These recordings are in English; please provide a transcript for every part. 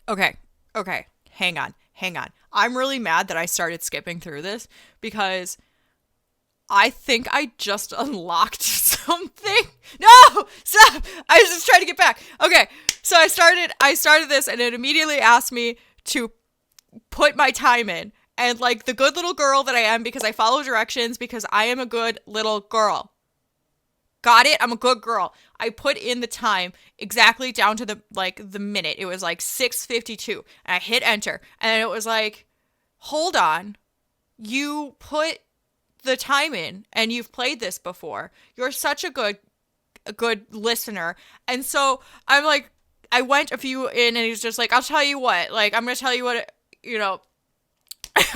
Okay. Okay. Hang on. Hang on. I'm really mad that I started skipping through this because I think I just unlocked something. No! Stop! I was just trying to get back. Okay. So I started this and it immediately asked me to put my time in. And like the good little girl that I am because I follow directions because I am a good little girl. Got it? I'm a good girl. I put in the time exactly down to the minute. It was like 6:52 and I hit enter and it was like, "Hold on. You put the time in and you've played this before. You're such a good listener." And so I'm like I went a few in and he's just like, "I'll tell you what. Like I'm going to tell you what, you know,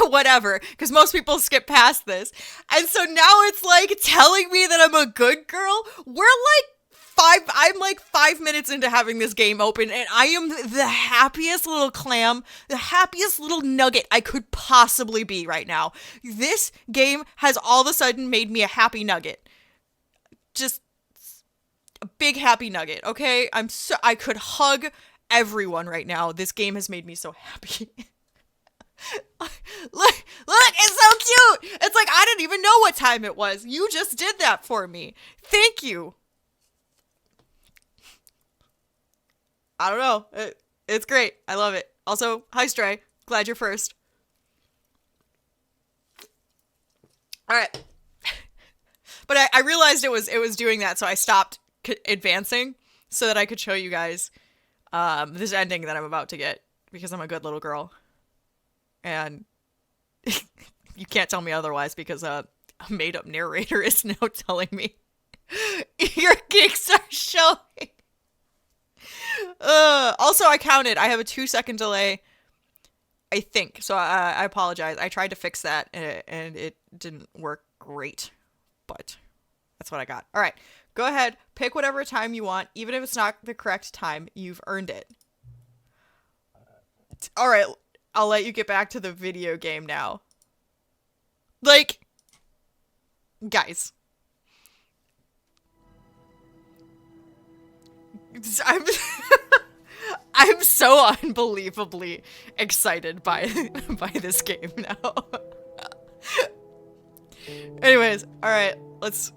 whatever, because most people skip past this." And so now it's like telling me that I'm a good girl. I'm like 5 minutes into having this game open, and I am the happiest little clam, the happiest little nugget I could possibly be right now. This game has all of a sudden made me a happy nugget. Just a big happy nugget, okay? I could hug everyone right now. This game has made me so happy. Look, it's so cute. It's like I didn't even know what time it was. You just did that for me. Thank you. I don't know. It's great. I love it. Also, hi Stray. Glad you're first. All right. But I realized it was doing that, so I stopped advancing so that I could show you guys this ending that I'm about to get because I'm a good little girl. And you can't tell me otherwise because a made-up narrator is now telling me your geeks are showing. Also, I counted. I have a 2-second delay, I think. So I apologize. I tried to fix that and it didn't work great, but that's what I got. All right, go ahead. Pick whatever time you want, even if it's not the correct time. You've earned it. All right. I'll let you get back to the video game now. Like, guys. I'm I'm so unbelievably excited by this game now. Anyways, all right, let's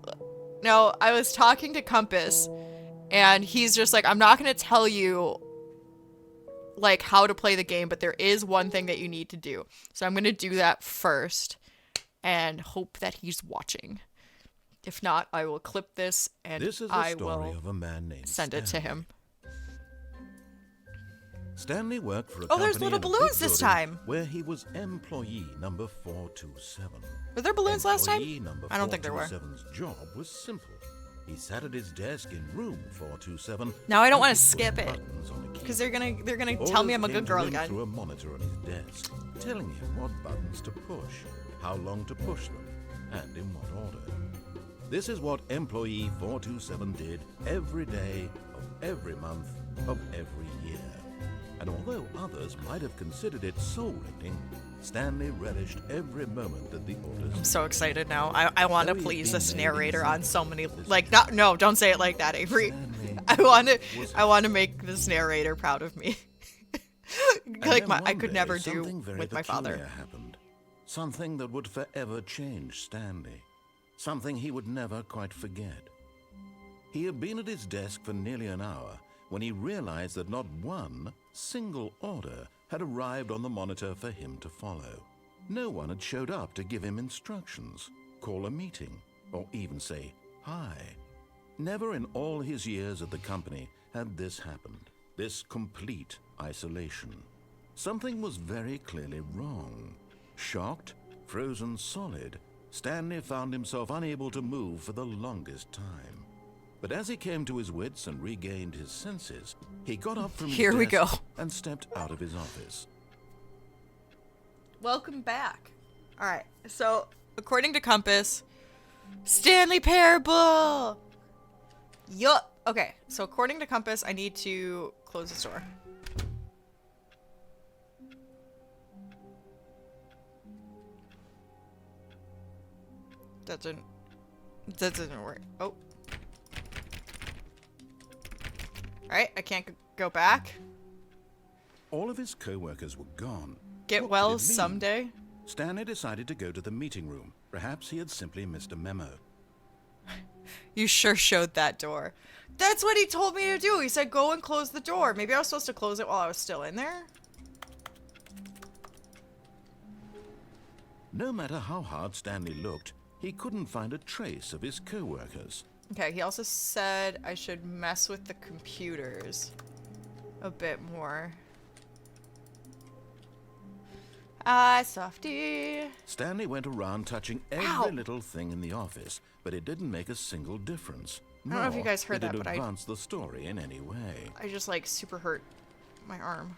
now I was talking to Compass and he's just like, "I'm not going to tell you like how to play the game, but there is one thing that you need to do." So I'm going to do that first and hope that he's watching. If not, I will clip this and This is the I story will of a man named send it to him. Stanley worked for a Oh, there's company little in a balloons big this building time. where he was employee number 427. Were there balloons last time? Employee number I don't think there were. 427's job was simple. He sat at his desk in room 427. Now I don't and want to he skip pushed it buttons on a because keyboard. they're gonna tell me I'm a Orders good came girl to him again. through a monitor on his desk, telling him what buttons to push, how long to push them, and in what order. This is what employee 427 did every day of every month of every year. And although others might have considered it soul-rending, Stanley relished every moment that the orders. I'm so excited now. I want to Though he had please been this made narrator on so example many of this like not no, don't say it like that, Avery. Stanley I want to make this narrator proud of me. And Like then I one could day, never do something very with my father. peculiar happened. Something that would forever change Stanley. Something he would never quite forget. He had been at his desk for nearly an hour when he realized that not one single order had arrived on the monitor for him to follow. No one had showed up to give him instructions, call a meeting, or even say hi. Never in all his years at the company had this happened, this complete isolation. Something was very clearly wrong. Shocked, frozen solid, Stanley found himself unable to move for the longest time. But as he came to his wits and regained his senses, he got up from his Here we go. desk and stepped out of his office. Welcome back. All right. So, according to Compass, Stanley Parable. Yup. Okay. So, according to Compass, I need to close this door. That didn't work. Oh. Alright, I can't go back. All of his co-workers were gone. Get What well could it mean? someday. Stanley decided to go to the meeting room. Perhaps he had simply missed a memo. You sure showed that door. That's what he told me to do. He said go and close the door. Maybe I was supposed to close it while I was still in there? No matter how hard Stanley looked, he couldn't find a trace of his co-workers. Okay, he also said I should mess with the computers a bit more. Ah, softy. Stanley went around touching every Ow. little thing in the office, but it didn't make a single difference. I don't know if you Nor guys heard did that, it but I- advance the story in any way. I just like super hurt my arm.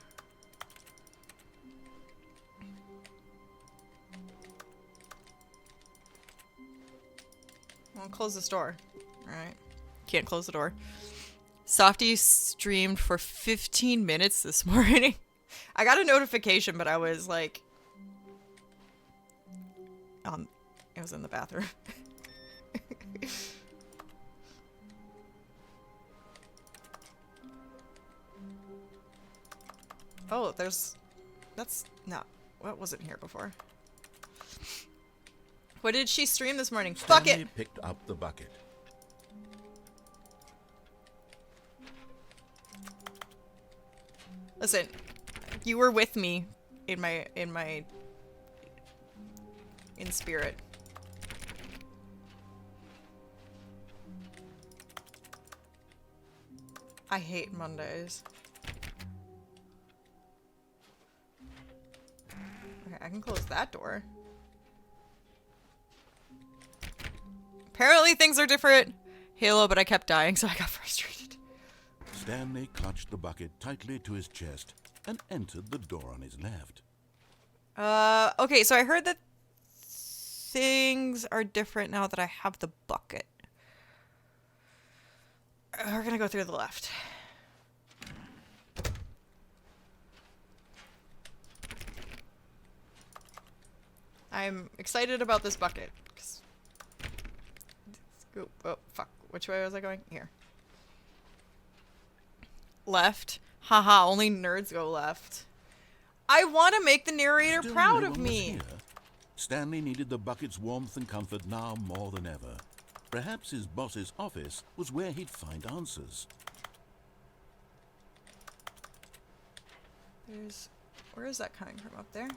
I'll close this door. Alright. Can't close the door. Softy streamed for 15 minutes this morning. I got a notification, but I was like... it was in the bathroom. Oh, there's... That's not... What wasn't here before? What did she stream this morning? Fuck Stanley it! picked up the bucket. Listen, you were with me in spirit. I hate Mondays. Okay, I can close that door. Apparently things are different. Halo, but I kept dying, so I got frustrated. Stanley clutched the bucket tightly to his chest and entered the door on his left. Okay, so I heard that things are different now that I have the bucket. We're gonna go through the left. I'm excited about this bucket. Oh, fuck. Which way was I going? Here. Left. Haha, only nerds go left. I want to make the narrator Still proud no of one was me. here. Stanley needed the bucket's warmth and comfort now more than ever. Perhaps his boss's office was where he'd find answers. Where is that coming from? Up there?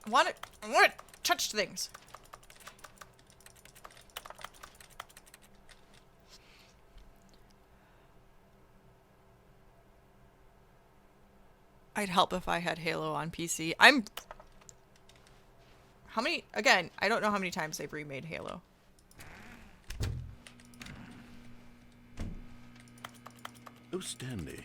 I want to touch things. I'd help if I had Halo on PC. Again, I don't know how many times they've remade Halo. Oh, Stanley,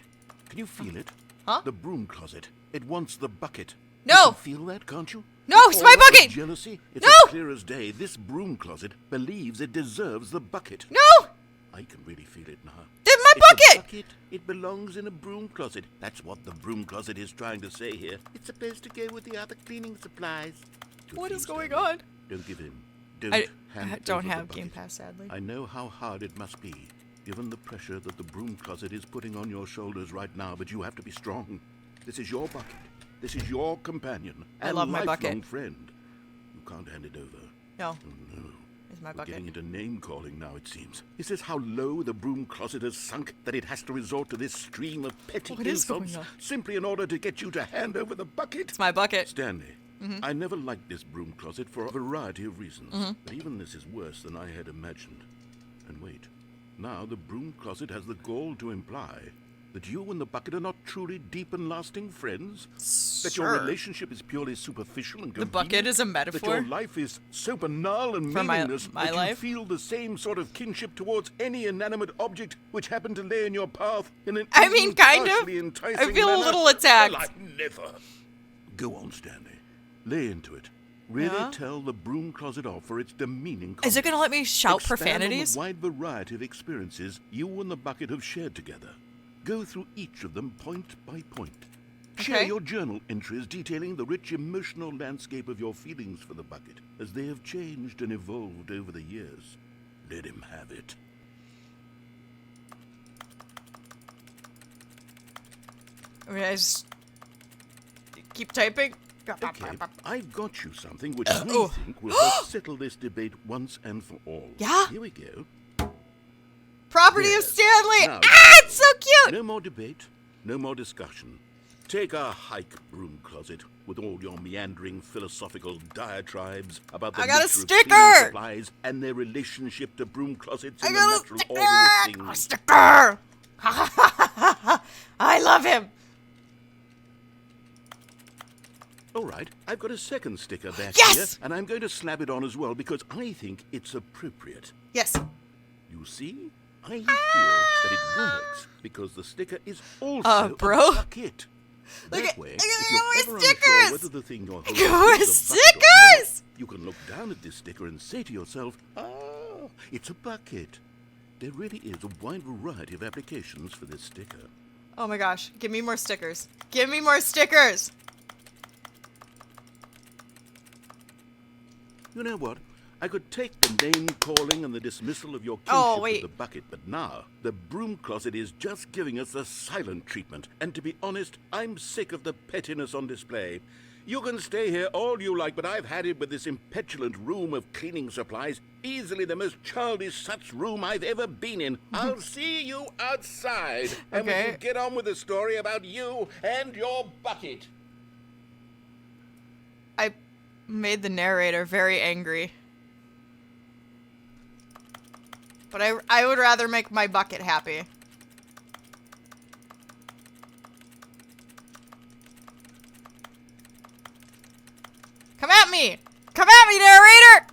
can you feel it? Huh? The broom closet. It wants the bucket. No! You can feel that, can't you? No, it's All my that bucket! Jealousy? It's No! as clear as day. This broom closet believes it deserves the bucket. No! I can really feel it now. That's my It's a bucket! bucket. It belongs in a broom closet. That's what the broom closet is trying to say here. It's supposed to go with the other cleaning supplies. What is going Stanley. on? Don't give in. Don't I hand don't over the have Game bucket. Pass, sadly. I know how hard it must be, given the pressure that the broom closet is putting on your shoulders right now, but you have to be strong. This is your bucket. This is your companion I and love my lifelong bucket. friend. You can't hand it over. No, Oh, no. it's my We're bucket. getting into name-calling now, it seems. Is this how low the broom closet has sunk, that it has to resort to this stream of petty What is going insults on? simply in order to get you to hand over the bucket? It's my bucket. Stanley, Mm-hmm. I never liked this broom closet for a variety of reasons. But even this is worse than I had imagined. And wait, now the broom closet has the gall to imply that you and the bucket are not truly deep and lasting friends? That your Sure. relationship is purely superficial and The bucket convenient? is a That metaphor? your life is so banal and For my meaningless that life? you feel the same sort of kinship towards any inanimate object which happened to lay in your path in an I mean, even kind of. partially I enticing feel a manner? little attacked. Well, I never. Go on, Stanley. Lay into it. Really Yeah? tell the broom closet off for its demeaning Is it comments. gonna let me shout Expand profanities? on the wide variety of experiences you and the bucket have shared together. Go through each of them point by point. Share Okay. your journal entries detailing the rich emotional landscape of your feelings for the bucket as they have changed and evolved over the years. Let him have it. I mean, I just keep typing. Okay, I've got you something which I think will help settle this debate once and for all. Yeah? Here we go. Property of Stanley! Now, It's so cute! no more debate, no more discussion. Take a hike, broom closet, with all your meandering philosophical diatribes about the I got a nature of sticker! cleaning supplies and their relationship to broom closets in the natural order of things. A sticker! I love him! All right, I've got a second sticker back Yes! here, and I'm going to slap it on as well because I think it's appropriate. Yes. You see, I feel that it works because the sticker is also bro? a bucket. Look That at- way, look at if you're my ever stickers! unsure whether the thing you're holding More is a bucket or not, stickers! you can look down at this sticker and say to yourself, it's a bucket. There really is a wide variety of applications for this sticker. Oh my gosh, give me more stickers. Give me more stickers! You know what? I could take the name-calling and the dismissal of your Oh, kinship wait. with the bucket, but now the broom closet is just giving us the silent treatment. And to be honest, I'm sick of the pettiness on display. You can stay here all you like, but I've had it with this impetulant room of cleaning supplies. Easily the most childish such room I've ever been in. I'll see you outside, and we Okay. can get on with the story about you and your bucket. I made the narrator very angry. But I would rather make my bucket happy. Come at me! Come at me, narrator!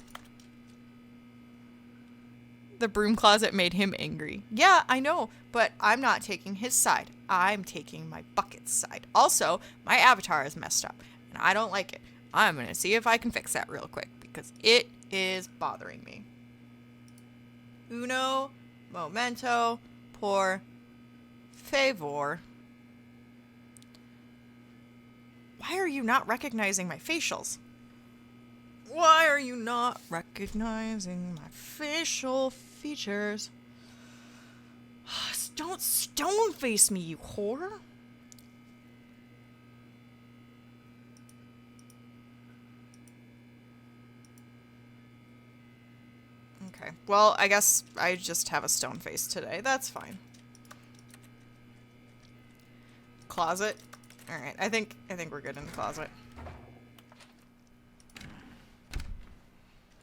The broom closet made him angry. Yeah, I know, but I'm not taking his side. I'm taking my bucket's side. Also, my avatar is messed up, and I don't like it. I'm gonna see if I can fix that real quick, because it is bothering me. Uno, momento, por favor. Why are you not recognizing my facials? Why are you not recognizing my facial features? Don't stone face me, you whore. Okay. Well, I guess I just have a stone face today. That's fine. Closet. All right. I think we're good in the closet.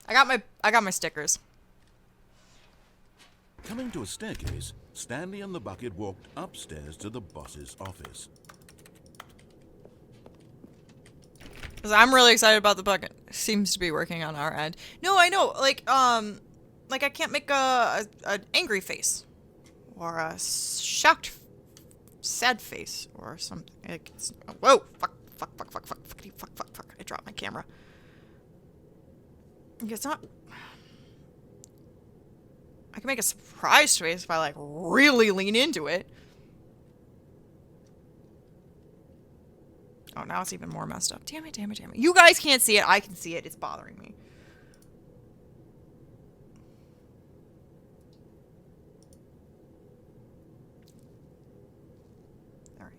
I got my stickers. Coming to a staircase, Stanley and the bucket walked upstairs to the boss's office. Cuz I'm really excited about the bucket. Seems to be working on our end. No, I know. Like I can't make an angry face or a shocked sad face or something. Like whoa, fuck. I dropped my camera. It's not. I can make a surprise face if I like really lean into it. Oh, now it's even more messed up. Damn it. You guys can't see it. I can see it. It's bothering me. All right.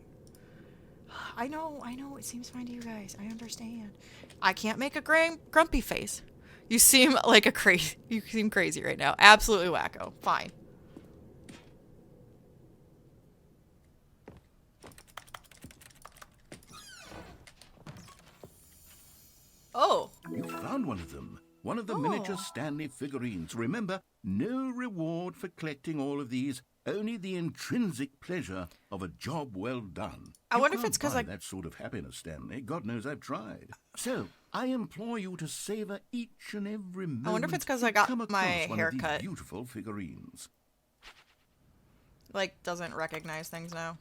I know. It seems fine to you guys. I understand. I can't make a grumpy face. You seem like you seem crazy right now. Absolutely wacko. Fine. Oh. You found one of them. One of the miniature Stanley figurines. Remember, no reward for collecting all of these. Only the intrinsic pleasure of a job well done. I wonder if can't it's 'cause buy I- that sort of happiness, Stanley. God knows I've tried. So, I implore you to savor each and every moment. I wonder if it's 'cause I you got come across my one hair of these cut. beautiful figurines. Like, doesn't recognize things now.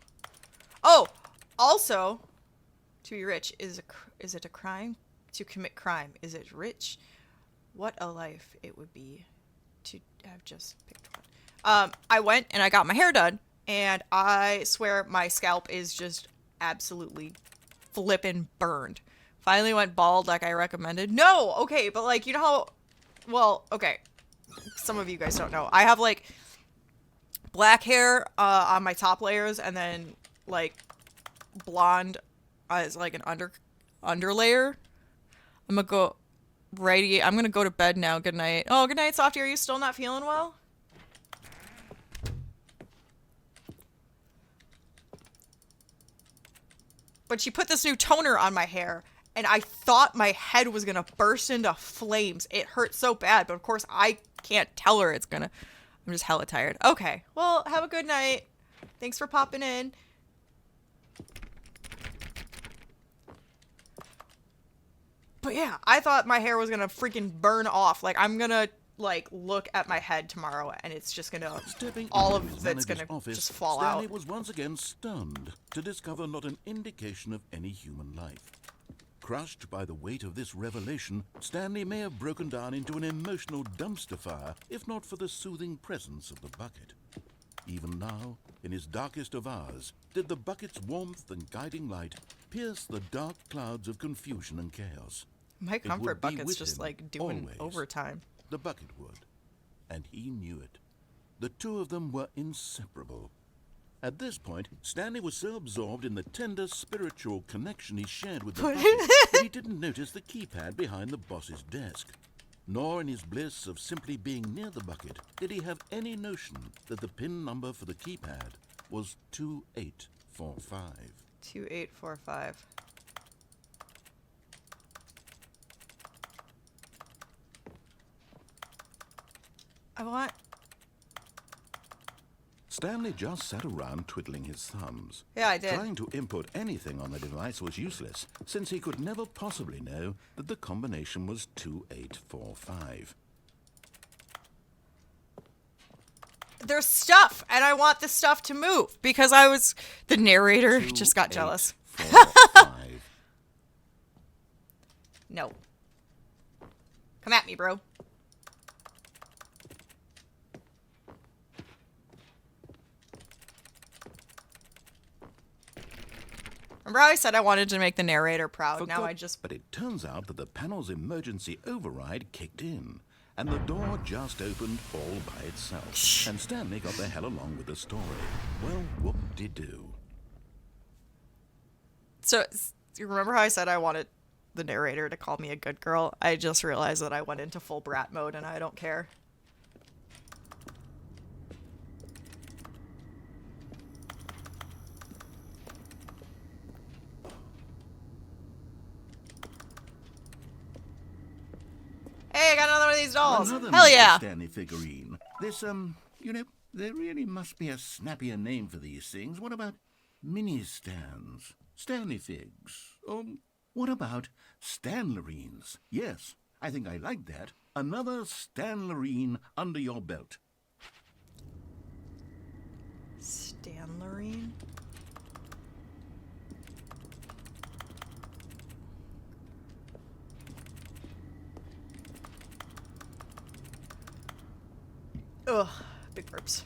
Oh! Also, to be rich is it a crime? To commit crime. Is it rich? What a life it would be to have just picked one. I went and I got my hair done, and I swear my scalp is just absolutely flippin' burned. Finally went bald like I recommended. No! Okay, but like, you know how... Well, okay. some of you guys don't know. I have like black hair on my top layers, and then like blonde as like an underlayer. I'm gonna go to bed now. Good night. Oh, good night, Softy. Are you still not feeling well? But she put this new toner on my hair, and I thought my head was gonna burst into flames. It hurt so bad, but of course I can't tell her it's gonna. I'm just hella tired. Okay, well, have a good night. Thanks for popping in. But yeah, I thought my hair was gonna freaking burn off. Like, I'm gonna, like, look at my head tomorrow, and it's just gonna, all of it's gonna just fall out. Stanley was once again stunned to discover not an indication of any human life. Crushed by the weight of this revelation, Stanley may have broken down into an emotional dumpster fire, if not for the soothing presence of the bucket. Even now, in his darkest of hours, did the bucket's warmth and guiding light pierce the dark clouds of confusion and chaos. My comfort bucket's just like doing always. overtime. The bucket would, and he knew it. The two of them were inseparable. At this point, Stanley was so absorbed in the tender spiritual connection he shared with the bucket that he didn't notice the keypad behind the boss's desk. Nor in his bliss of simply being near the bucket did he have any notion that the PIN number for the keypad was 2845. 2845. I want... Stanley just sat around twiddling his thumbs. Yeah, I did. Trying to input anything on the device was useless, since he could never possibly know that the combination was 2845. There's stuff, and I want the stuff to move, because the narrator just got jealous. 2845. No. Come at me, bro. Remember how I said I wanted to make the narrator proud? Now I just... But it turns out that the panel's emergency override kicked in, and the door just opened all by itself. And Stanley got the hell along with the story. Well, whoop-de-doo. So, you remember how I said I wanted the narrator to call me a good girl? I just realized that I went into full brat mode, and I don't care. Hey, I got another one of these dolls. Another Hell yeah. Stanley figurine. This, you know, there really must be a snappier name for these things. What about mini-stands? Stanley figs? Or what about Stanlerines? Yes, I think I like that. Another Stanlerine under your belt. Stanlerine? Ugh, big burps.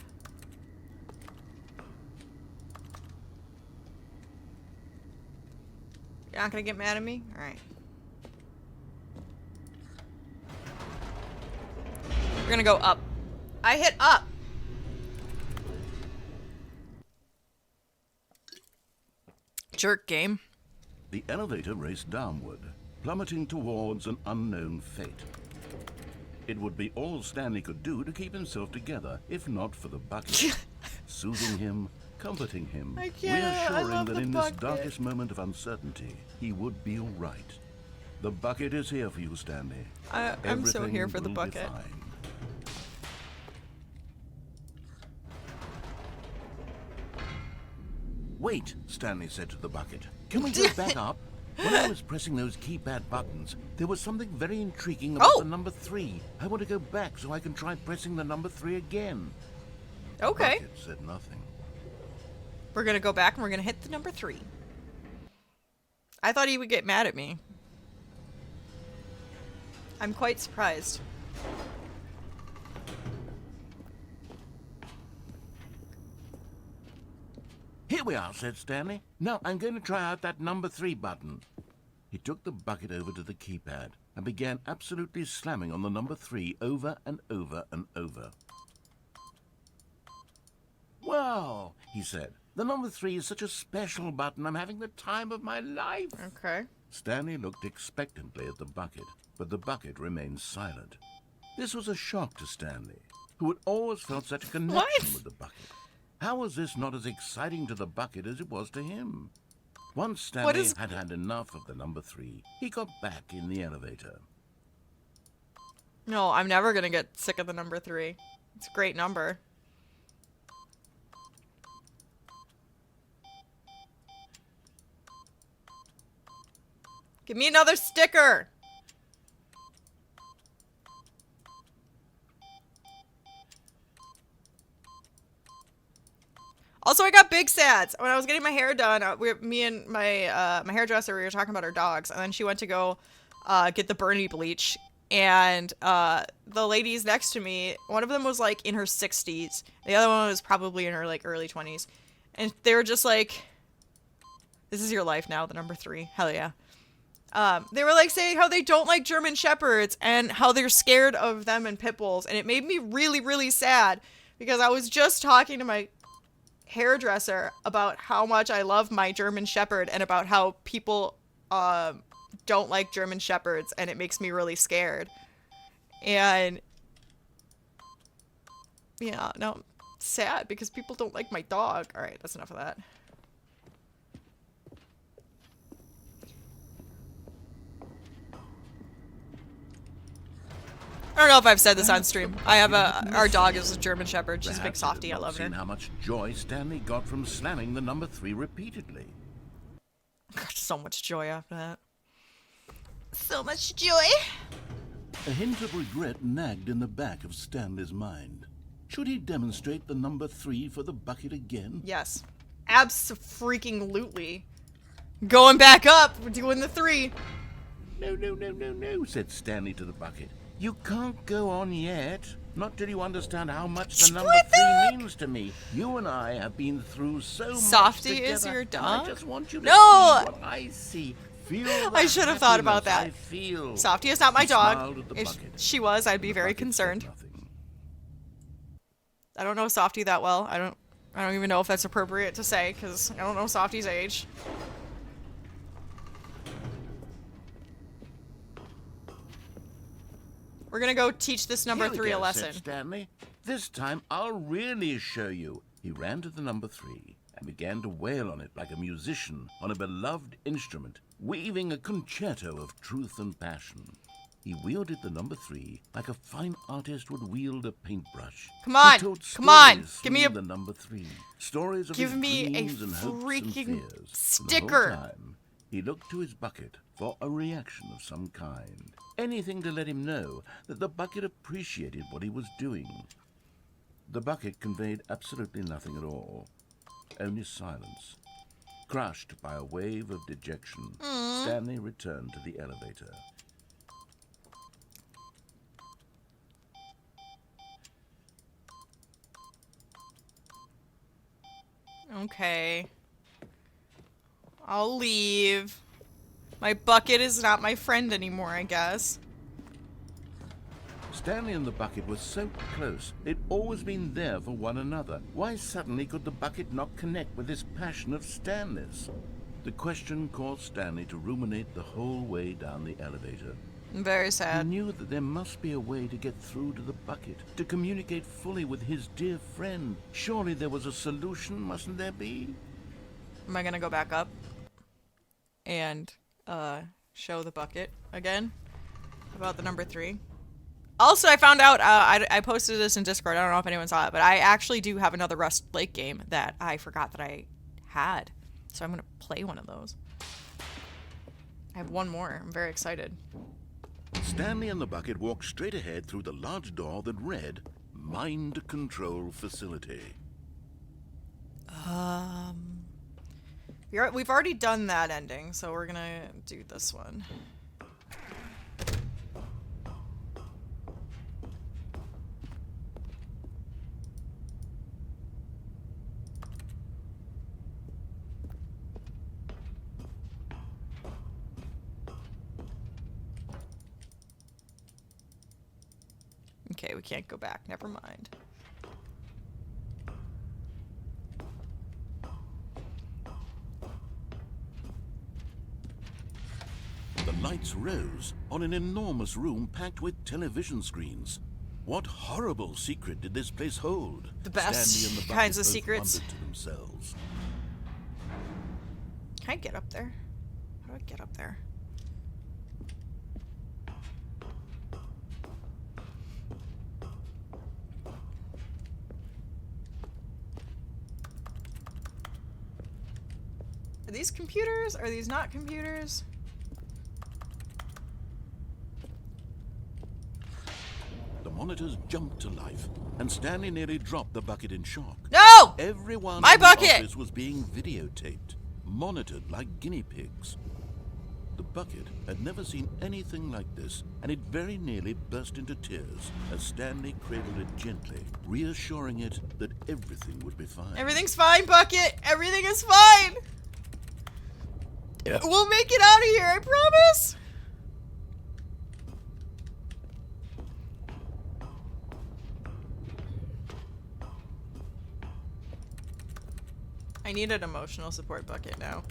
You're not gonna get mad at me? Alright. We're gonna go up. I hit up! Jerk game. The elevator raced downward, plummeting towards an unknown fate. It would be all Stanley could do to keep himself together, if not for the bucket. Soothing him, comforting him, reassuring that in this darkest moment of uncertainty, he would be all right. The bucket is here for you, Stanley. I'm so here for the bucket. Wait, Stanley said to the bucket. Can we go back up? When I was pressing those keypad buttons, there was something very intriguing about the number 3. I want to go back so I can try pressing the number 3 again. Okay. The bucket said nothing. We're gonna go back and we're gonna hit the number 3. I thought he would get mad at me. I'm quite surprised. Here we are, said Stanley. Now I'm going to try out that number 3 button. He took the bucket over to the keypad and began absolutely slamming on the number 3 over and over and over. "Wow," he said. "The number 3 is such a special button. I'm having the time of my life." Okay. Stanley looked expectantly at the bucket, but the bucket remained silent. This was a shock to Stanley, who had always felt such a connection with the bucket. How was this not as exciting to the bucket as it was to him? Once Stanley had had enough of the number 3, he got back in the elevator. No, I'm never gonna get sick of the number 3. It's a great number. Give me another sticker! Also, I got big sads. When I was getting my hair done, me and my my hairdresser, we were talking about our dogs, and then she went to go get the Bernie bleach, and the ladies next to me, one of them was like in her 60s, the other one was probably in her like early 20s, and they were just like, "This is your life now, the number 3. Hell yeah." They were like saying how they don't like German Shepherds and how they're scared of them and pit bulls, and it made me really, really sad because I was just talking to my hairdresser about how much I love my German Shepherd and about how people don't like German Shepherds, and it makes me really scared. And yeah, no, I'm sad because people don't like my dog. All right, that's enough of that. I don't know if I've said this on stream. I have our dog is a German Shepherd. She's a big softie. I love her. How much joy Stanley got from slamming the number 3 repeatedly. Got so much joy after that. So much joy. A hint of regret nagged in the back of Stanley's mind. Should he demonstrate the number 3 for the bucket again? Yes. Abso-freaking-lutely. Going back up. We're doing the 3. No, said Stanley to the bucket. "You can't go on yet. Not till you understand how much the number 3 means to me. You and I have been through so much Softie together. is your dog? I just want you to No! see what I see. Feel I should have thought about that. I feel. Softie is not my He dog. smiled at the If bucket. she was, I'd be The very bucket said concerned. nothing. I don't know Softie that well. I don't even know if that's appropriate to say because I don't know Softie's age. We're gonna go teach this number "Here we 3 a go," lesson. said Stanley. "This time I'll really show you." He ran to the number 3 and began to wail on it like a musician on a beloved instrument, weaving a concerto of truth and passion. He wielded the number 3 like a fine artist would wield a paintbrush. Come on, He told come on, stories give me a- through the number 3. Stories of Give his me a dreams and hopes and freaking fears. sticker. And the whole time, he looked to his bucket for a reaction of some kind. Anything to let him know that the bucket appreciated what he was doing. The bucket conveyed absolutely nothing at all. Only silence. Crushed by a wave of dejection, Stanley returned to the elevator. Okay. I'll leave. My bucket is not my friend anymore, I guess. Stanley and the bucket were so close. They'd always been there for one another. Why suddenly could the bucket not connect with this passion of Stanley's? The question caused Stanley to ruminate the whole way down the elevator. I'm very He sad. knew that there must be a way to get through to the bucket, to communicate fully with his dear friend. Surely there was a solution, mustn't there be? Am I gonna go back up and show the bucket again about the number 3? Also, I found out, I posted this in Discord, I don't know if anyone saw it, but I actually do have another Rust Lake game that I forgot that I had. So I'm gonna play one of those. I have one more. I'm very excited. Stanley and the bucket walked straight ahead through the large door that read, Mind Control Facility. We've already done that ending, so we're gonna do this one. Okay, we can't go back. Never mind. The lights rose on an enormous room packed with television screens. What horrible secret did this place hold? The best Stanley and the kinds bucket of both secrets. wondered to themselves. Can I get up there? How do I get up there? Are these computers? Are these not computers? The monitors jumped to life, and Stanley nearly dropped the bucket in shock. No! Everyone My in bucket! the office was being videotaped, monitored like guinea pigs. The bucket had never seen anything like this, and it very nearly burst into tears as Stanley cradled it gently, reassuring it that everything would be fine. Everything's fine, Bucket. Everything is fine. Yeah. We'll make it out of here, I promise. I need an emotional support bucket now.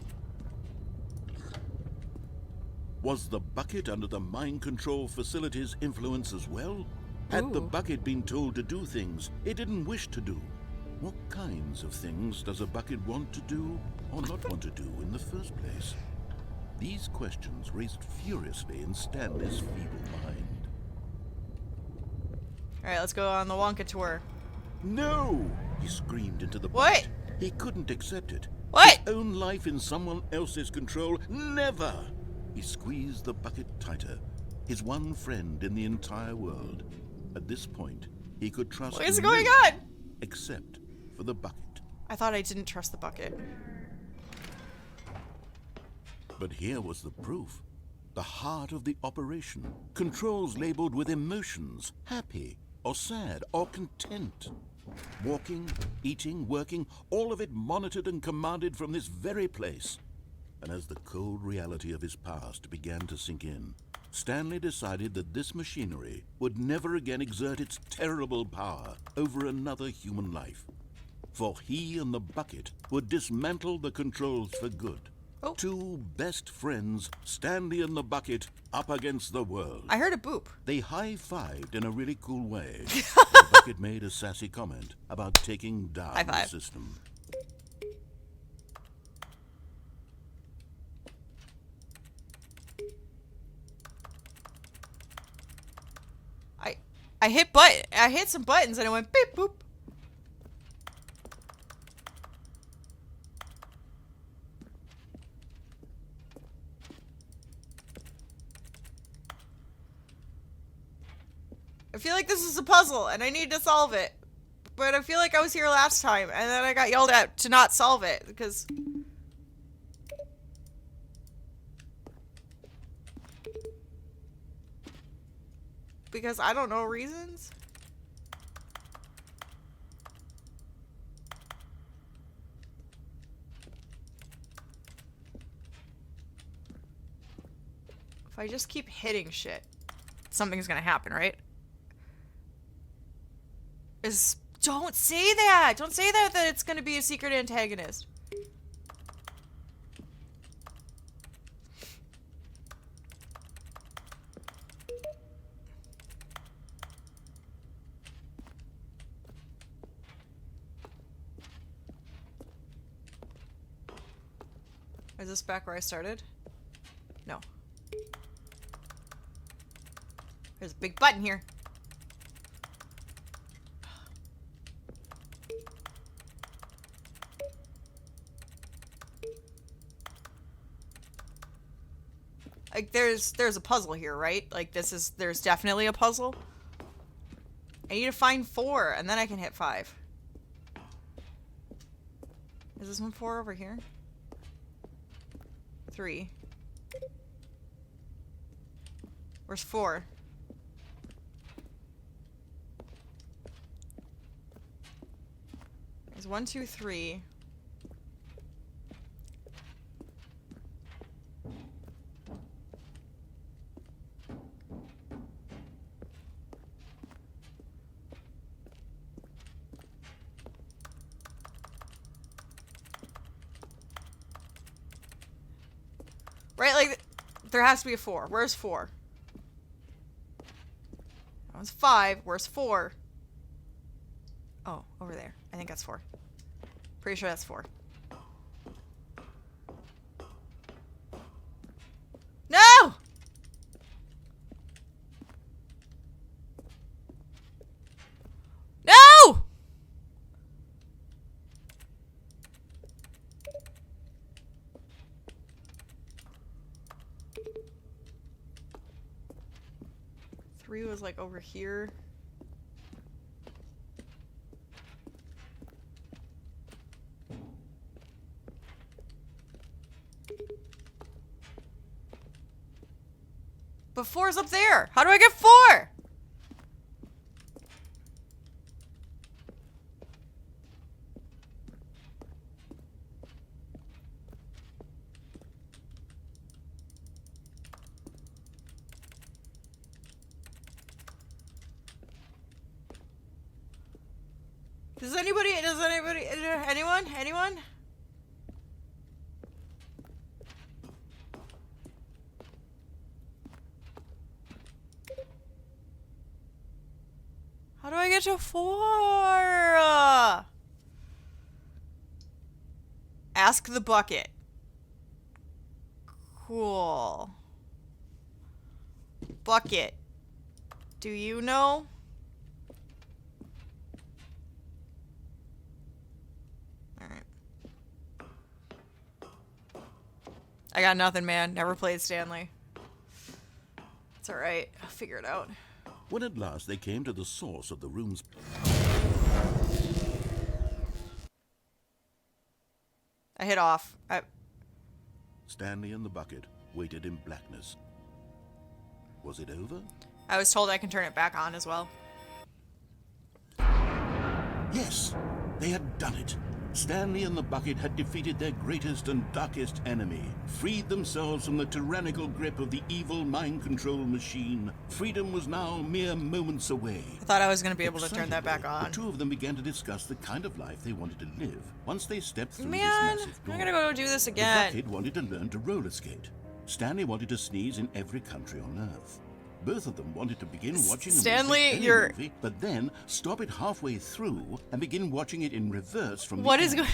Was the bucket under the mind control facility's influence as well? Had the Ooh. bucket been told to do things it didn't wish to do? What kinds of things does a bucket want to do or not want to do in the first place? These questions raced furiously in Stanley's feeble mind. Alright, let's go on the Wonka tour. No! He screamed into the What? bucket. He couldn't accept it. What? His own life in someone else's control? Never! He squeezed the bucket tighter. His one friend in the entire world. At this point, he could trust What is no going one on? except for the bucket. I thought I didn't trust the bucket. But here was the proof. The heart of the operation. Controls labeled with emotions. Happy, or sad, or content. Walking, eating, working, all of it monitored and commanded from this very place. And as the cold reality of his past began to sink in, Stanley decided that this machinery would never again exert its terrible power over another human life. For he and the bucket would dismantle the controls for good. Oh. Two best friends, Stanley and the bucket, up against the world. I heard a boop. They high-fived in a really cool way. The bucket made a sassy comment about taking down High the five. system. I hit some buttons and it went beep boop. I feel like this is a puzzle and I need to solve it. But I feel like I was here last time and then I got yelled at to not solve it because I don't know reasons. If I just keep hitting shit, something's gonna happen, right? Don't say that! Don't say that it's gonna be a secret antagonist. Is this back where I started? No. There's a big button here. Like there's a puzzle here, right? Like there's definitely a puzzle. I need to find 4 and then I can hit 5. Is this one 4 over here? 3. Where's 4? There's 1, 2, 3. Right? Like, there has to be a 4. Where's 4? That one's 5. Where's 4? Oh, over there. I think that's 4. Pretty sure that's 4. No! No! Three was like over here. But 4's up there. How do I get 4? Anyone? How do I get to 4? Ask the bucket. Cool. Bucket. Do you know? Alright. I got nothing, man. Never played Stanley. It's alright. I'll figure it out. When at last they came to the source of the room's... I hit off. Stanley and the bucket waited in blackness. Was it over? I was told I can turn it back on as well. Yes, they had done it. Stanley and the bucket had defeated their greatest and darkest enemy, freed themselves from the tyrannical grip of the evil mind control machine. Freedom was now mere moments away. I thought I was going to be able to turn that back on. The two of them began to discuss the kind of life they wanted to live. Once they stepped through Man, this massive door, I'm going to go do this again. the bucket wanted to learn to roller skate. Stanley wanted to sneeze in every country on Earth. Both of them wanted to begin watching Stanley, a movie, but then stop it halfway through and begin watching it in reverse from What the is end. going?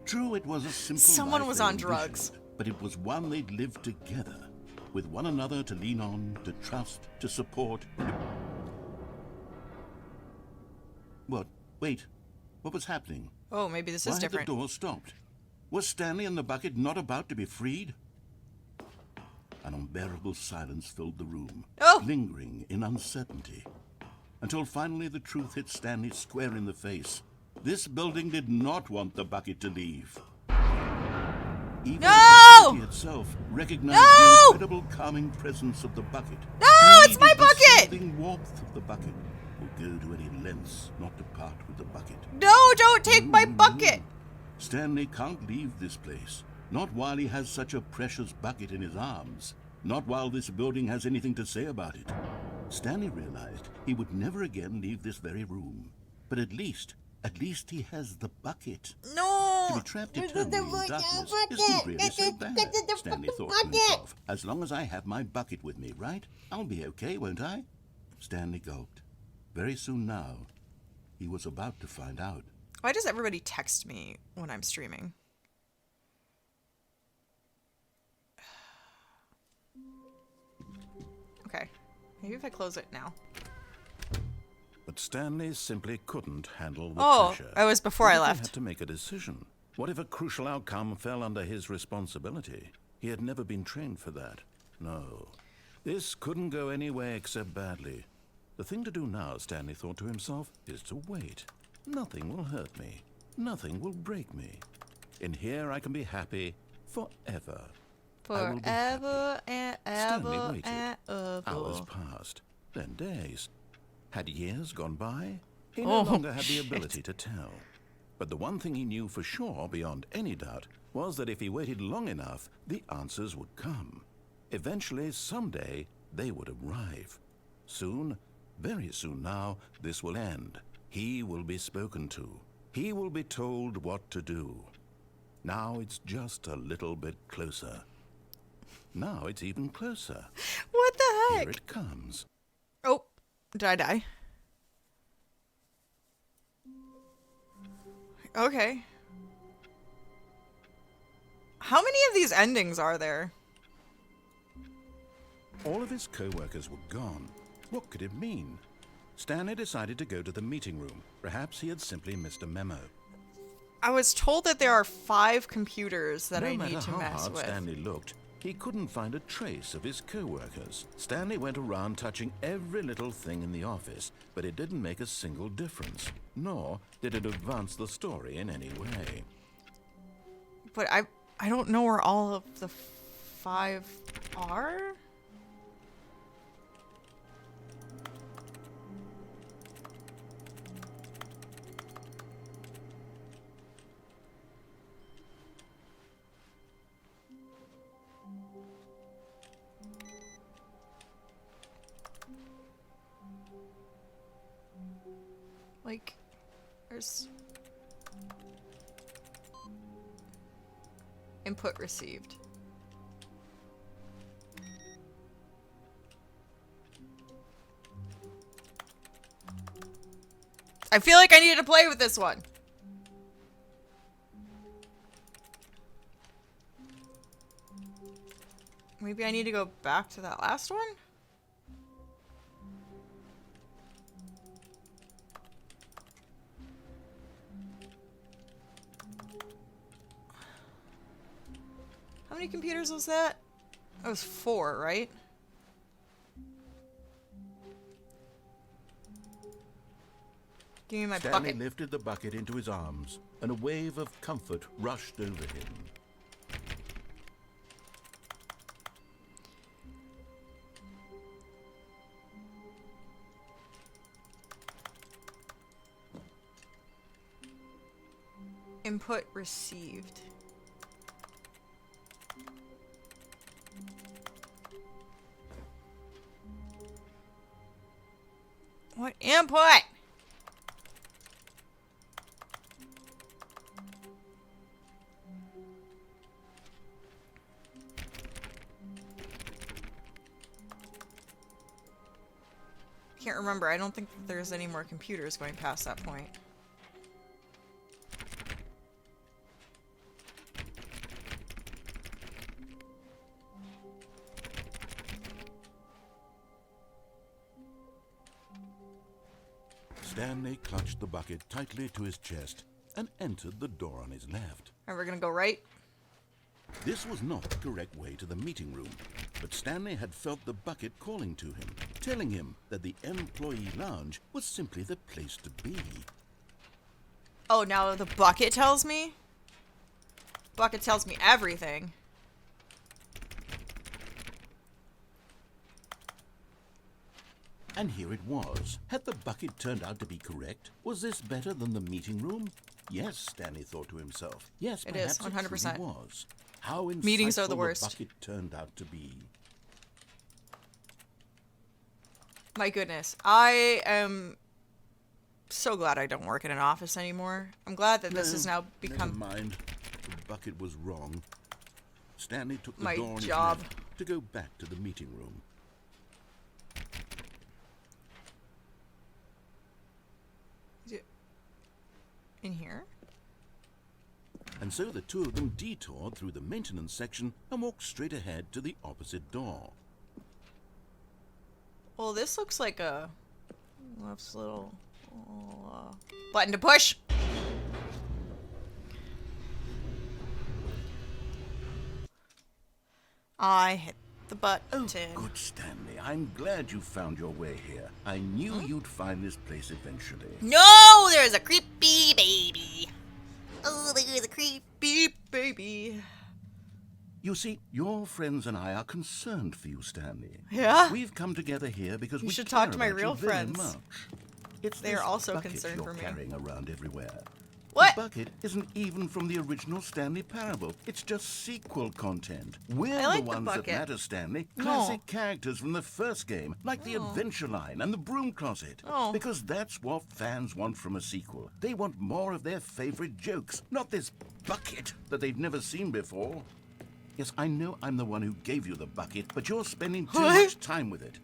True, it was a simple Someone life was they on envisioned, drugs. but it was one they'd lived together, with one another to lean on, to trust, to support. What? Wait. What was happening? Oh, maybe this is Why different. had the door stopped? Was Stanley and the bucket not about to be freed? An unbearable silence filled the room, Oh! lingering in uncertainty, until finally the truth hit Stanley square in the face. This building did not want the bucket to leave. Even No! the city itself recognized No! the incredible calming presence of the bucket. No, it's my Needed the bucket! soothing warmth of the bucket. Will go to any lengths not to part with the bucket. No, don't take my bucket. Stanley can't leave this place. Not while he has such a precious bucket in his arms. Not while this building has anything to say about it. Stanley realized he would never again leave this very room. But at least he has the bucket. No. To be trapped eternally in darkness isn't really so bad, Stanley thought to himself. As long as I have my bucket with me, right? I'll be okay, won't I? Stanley gulped. Very soon now, he was about to find out. Why does everybody text me when I'm streaming? Okay. Maybe if I close it now. But Stanley simply couldn't handle the Oh, pressure. it was before I What if he left. had to make a decision? What if a crucial outcome fell under his responsibility? He had never been trained for that. No. This couldn't go any way except badly. The thing to do now, Stanley thought to himself, is to wait. Nothing will hurt me. Nothing will break me. In here I can be happy forever. I will be happy. Forever and Stanley ever waited. and ever. Hours passed, then days. Had years gone by? He Oh, no longer had the shit. ability to tell. But the one thing he knew for sure, beyond any doubt, was that if he waited long enough, the answers would come. Eventually, someday, they would arrive. Soon, very soon now, this will end. He will be spoken to. He will be told what to do. Now it's just a little bit closer. Now it's even closer. What the heck? Here it comes. Oh, did I die? Okay. How many of these endings are there? All of his co-workers were gone. What could it mean? Stanley decided to go to the meeting room. Perhaps he had simply missed a memo. I was told that there are 5 computers that I No need matter to how mess hard with. Stanley looked, he couldn't find a trace of his co-workers. Stanley went around touching every little thing in the office, but it didn't make a single difference, nor did it advance the story in any way. But I don't know where all of the 5 are. Like, there's input received. I feel like I need to play with this one. Maybe I need to go back to that last one? How many computers was that? That was 4, right? Give me my Stanley bucket. lifted the bucket into his arms, and a wave of comfort rushed over him. Input received. What input? Can't remember. I don't think there's any more computers going past that point. Stanley clutched the bucket tightly to his chest and entered the door on his left. And we're gonna go right. This was not the correct way to the meeting room, but Stanley had felt the bucket calling to him, telling him that the employee lounge was simply the place to be. Oh, now the bucket tells me? Bucket tells me everything. And here it was. Had the bucket turned out to be correct? Was this better than the meeting room? Yes, Stanley thought to himself. Yes, It is, perhaps 100%. It truly was. How insightful Meetings are the worst. bucket turned out to be. My goodness. I am so glad I don't work in an office anymore. I'm glad that this has now become Never mind. The bucket was wrong. Stanley took the my door on his job. left to go back to the meeting room. In here? And so the two of them detoured through the maintenance section and walked straight ahead to the opposite door. Well, this looks like a little button to push. I hit the button. Oh, good, Stanley. I'm glad you found your way here. I knew you'd find this place eventually. No, there's a creepy baby. Oh, there's a creepy baby. You see, your friends and I are concerned for you, Stanley. Yeah? We've come together here because we should care talk to my about real you very friends. much. It's They are this also bucket concerned you're for me. carrying around everywhere. What? The bucket isn't even from the original Stanley Parable. It's just sequel content. We're I like the the ones that bucket. matter, Stanley. No. Classic characters from the first game, like the Adventure Line and the Broom Closet. Oh. Because that's what fans want from a sequel. They want more of their favorite jokes, not this bucket that they've never seen before. Yes, I know I'm the one who gave you the bucket, but you're spending too What? much time with it.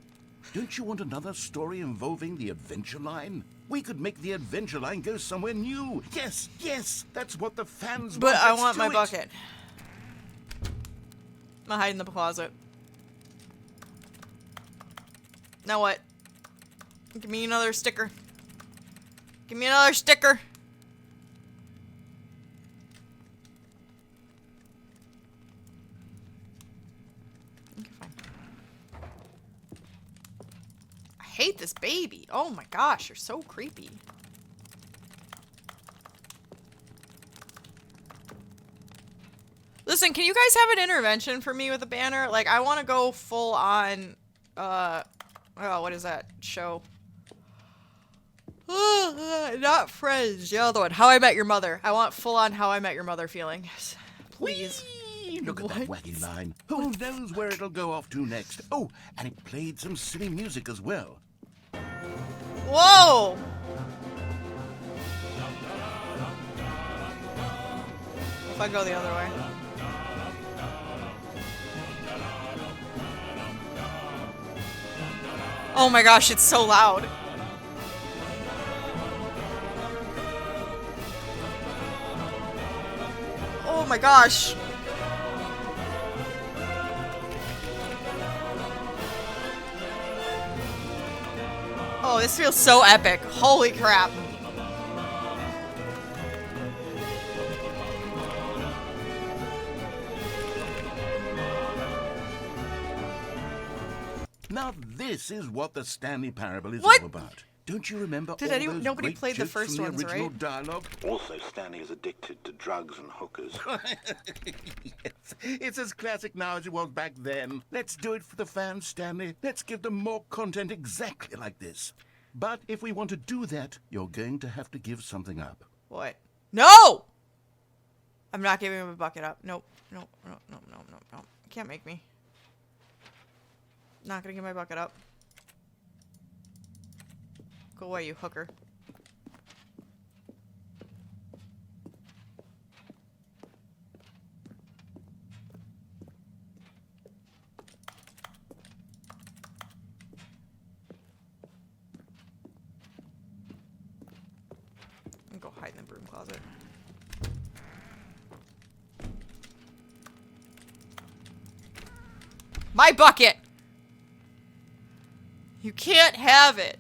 Don't you want another story involving the adventure line? We could make the adventure line go somewhere new. Yes, yes, that's what the fans But want. I Let's want do my it. bucket. I'm gonna hide in the closet. Now what? Give me another sticker. Give me another sticker. Okay, fine. I hate this baby. Oh my gosh, you're so creepy. Listen, can you guys have an intervention for me with a banner? Like, I want to go full on, oh, what is that show? Not Friends, the other one. How I Met Your Mother. I want full on How I Met Your Mother feelings. Please. Whee! Look at that wacky line. Who knows where it'll go off to next? Oh, and it played some silly music as well. Whoa! If I go the other way. Oh my gosh, it's so loud. Oh my gosh. Oh, this feels so epic. Holy crap. Now this is what the Stanley Parable is What? all about. Don't you remember Did all anyone- those nobody great played the jokes first from the ones, original right? dialogue? Also, Stanley is addicted to drugs and hookers. Yes, it's as classic now as it was back then. Let's do it for the fans, Stanley. Let's give them more content exactly like this. But if we want to do that, you're going to have to give something up. What? No! I'm not giving him a bucket up. Nope. Nope. Nope. Nope. Nope. Nope. Nope. You can't make me. Not gonna give my bucket up. Go away, you hooker. I'm gonna go hide in the broom closet. My bucket! You can't have it!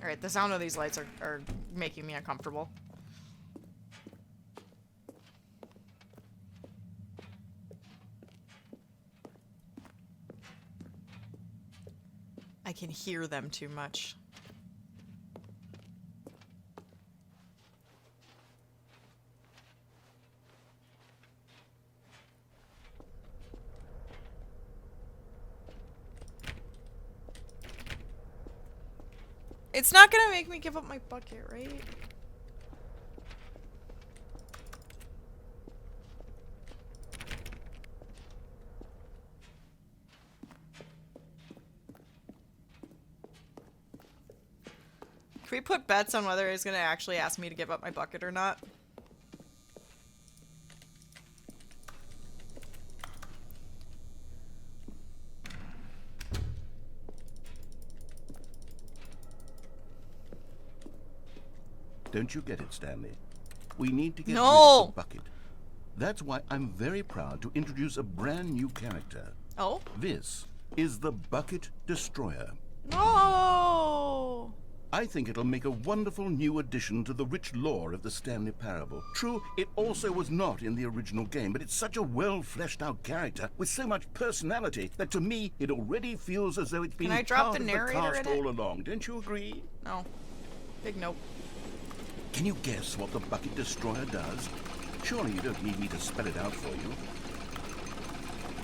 Alright, the sound of these lights are making me uncomfortable. I can hear them too much. It's not gonna make me give up my bucket, right? Can we put bets on whether it's gonna actually ask me to give up my bucket or not? Don't you get it, Stanley? We need to get rid No! of the bucket. That's why I'm very proud to introduce a brand new character. Oh? This is the Bucket Destroyer. No! I think it'll make a wonderful new addition to the rich lore of the Stanley Parable. True, it also was not in the original game, but it's such a well-fleshed-out character with so much personality that to me it already feels as though it's been I drop part the of narrator the cast in it? all along. Don't you agree? No. Big nope. Can you guess what the Bucket Destroyer does? Surely you don't need me to spell it out for you.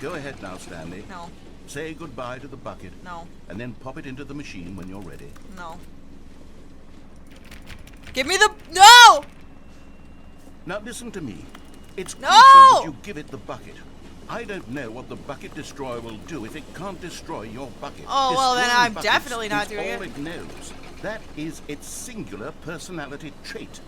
Go ahead now, Stanley. No. Say goodbye to the bucket. No. And then pop it into the machine when you're ready. No. Give me the— No! Now listen to me. It's crucial No! that you give it the bucket. I don't know what the Bucket Destroyer will do if it can't destroy your bucket. Oh, well, then Destroying I'm buckets definitely not is doing all it. it knows. That is its singular personality trait.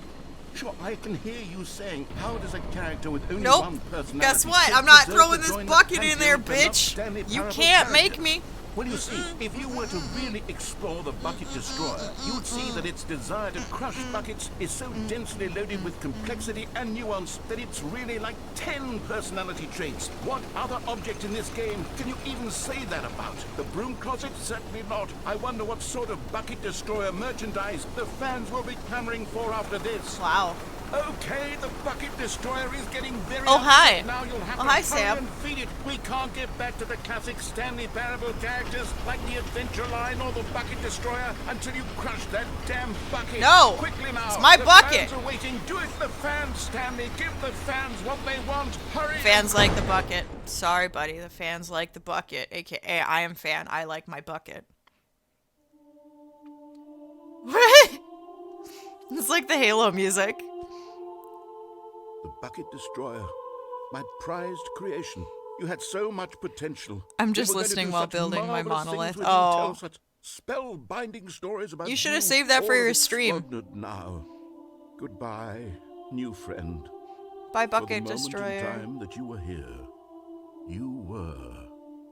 Sure, I can hear you saying, how does a character with only Nope. one personality... Guess what? trait I'm not deserve throwing to this join the bucket in pantheon there, of beloved bitch. Stanley You Parable can't make characters? me. Well, you see, if you were to really explore the Bucket Destroyer, you'd see that its desire to crush buckets is so densely loaded with complexity and nuance that it's really like 10 personality traits. What other object in this game can you even say that about? The broom closet? Certainly not. I wonder what sort of Bucket Destroyer merchandise the fans will be clamoring for after this. Wow. Okay, the Bucket Destroyer is getting very Oh, hi. upset now. You'll have Oh, to hi, hurry Sam. and feed it. We can't get back to the classic Stanley Parable characters like the Adventure Line or the Bucket Destroyer until you crush that damn bucket. No, Quickly now. it's my the bucket. Fans are waiting. Do it, the fans, Stanley. Give the fans what they want. Hurry. Fans like the bucket. Sorry, buddy. The fans like the bucket. AKA, I am fan. I like my bucket. What? It's like the Halo music. The Bucket Destroyer. My prized creation. You had so much potential. I'm You just were going to listening do while such building my marvelous things monolith. with you, tell Oh. such spellbinding stories about You should have you. saved that for All your is stream. extraordinary now. Goodbye, new friend. Bye, For the Bucket moment in Destroyer. time that you were here, you were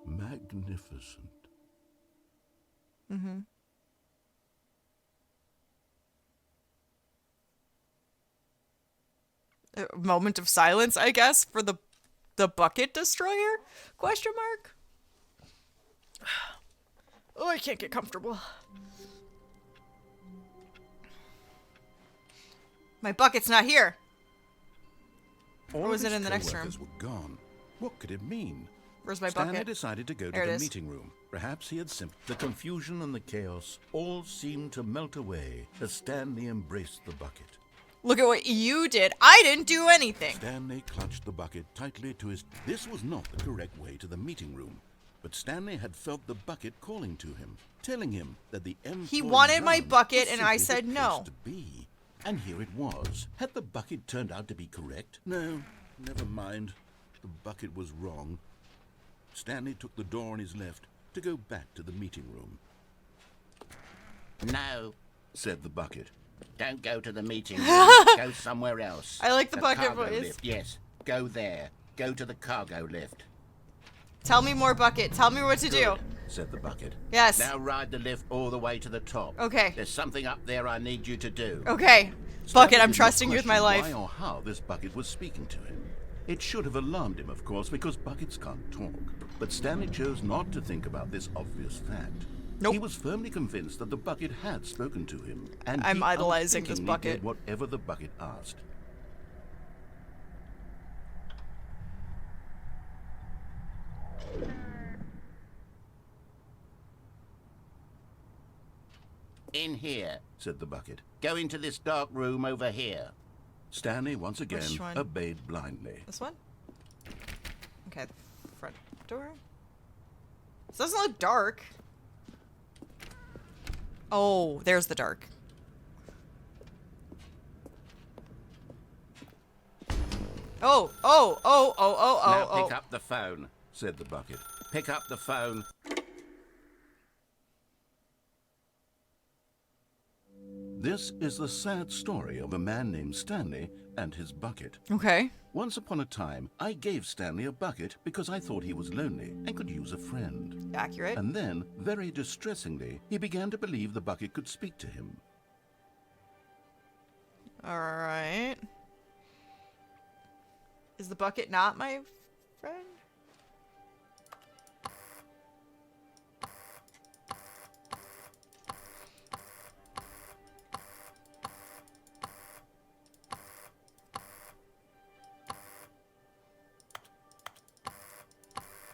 magnificent. A moment of silence, I guess, for the Bucket Destroyer? Question mark? Oh, I can't get comfortable. My bucket's not here. All Or was of it his in the next room? co-workers were gone. What could it mean? Where's my Stanley bucket? decided to go There to it the is. meeting room. Perhaps he had simply... The confusion and the chaos all seemed to melt away as Stanley embraced the bucket. Look at what you did. I didn't do anything. Stanley clutched the bucket tightly to his... This was not the correct way to the meeting room. But Stanley had felt the bucket calling to him, telling him that the M. He wanted my bucket and I said no. To be. And here it was. Had the bucket turned out to be correct? No, never mind. The bucket was wrong. Stanley took the door on his left to go back to the meeting room. No, Said the bucket. don't go to the meeting room. Go somewhere else. I like the bucket cargo voice. lift. Yes, go there. Go to the cargo lift. Tell me more, Bucket. Tell me what to do. Good, said the bucket. Yes. Now ride the lift all the way to the top. Okay. There's something up there I need you to do. Okay. Stanley Bucket, I'm did not trusting you with my question life. Why or how this bucket was speaking to him. It should have alarmed him, of course, because buckets can't talk. But Stanley chose not to think about this obvious fact. Nope. He was firmly convinced that the bucket had spoken to him, and I'm he idolizing this unthinkingly bucket. did whatever the bucket asked. In here. Said the bucket. Go into this dark room over here. Stanley once again Which one? obeyed blindly. This one? Okay, front door. This doesn't look dark. Oh, there's the dark. Oh, oh, oh, oh, oh, Now oh, pick oh. up the phone. Said the bucket. Pick up the phone. This is the sad story of a man named Stanley and his bucket. Okay. Once upon a time, I gave Stanley a bucket because I thought he was lonely and could use a friend. Accurate. And then, very distressingly, he began to believe the bucket could speak to him. Alright. Is the bucket not my friend?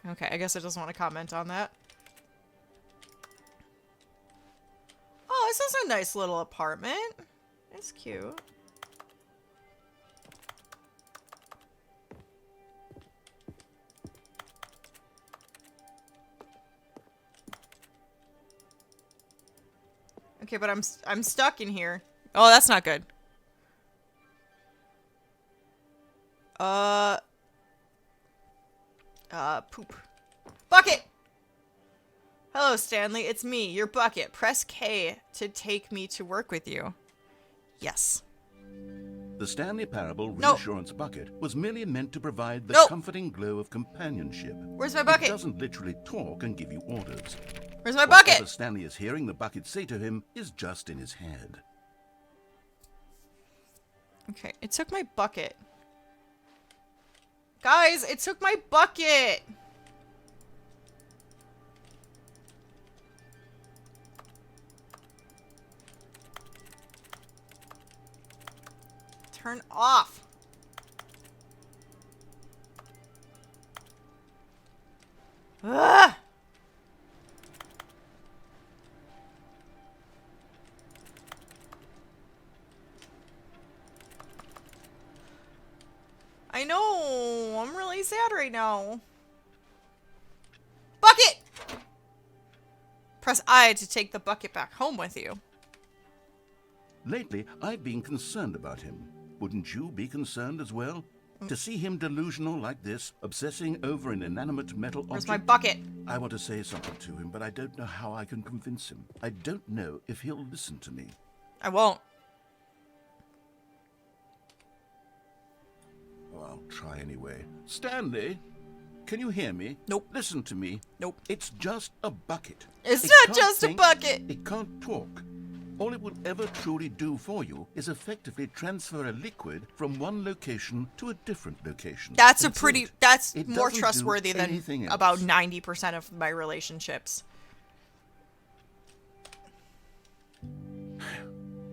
Okay, I guess it doesn't want to comment on that. Oh, this is a nice little apartment. It's cute. Okay, but I'm stuck in here. Oh, that's not good. Poop. Bucket! Hello, Stanley. It's me, your bucket. Press K to take me to work with you. Yes. The Stanley Parable Nope. Reassurance Bucket was merely meant to provide the Nope. comforting glow of companionship. Where's my bucket? It doesn't literally talk and give you orders. Where's my Whatever bucket? Stanley is hearing the bucket say to him is just in his head. Okay, it took my bucket. Guys, it took my bucket! Turn off. Ugh! I know. I'm really sad right now. Bucket! Press I to take the bucket back home with you. Lately, I've been concerned about him. Wouldn't you be concerned as well? To see him delusional like this, obsessing over an inanimate metal Where's object? my bucket? I want to say something to him, but I don't know how I can convince him. I don't know if he'll listen to me. I won't. Oh, I'll try anyway. Stanley, can you hear me? Nope. Listen to me. Nope. It's just a bucket. It's It not can't just a think, bucket. It can't talk. All it will ever truly do for you is effectively transfer a liquid from one location to a different location. That's it. more Doesn't do trustworthy than anything else. about 90% of my relationships.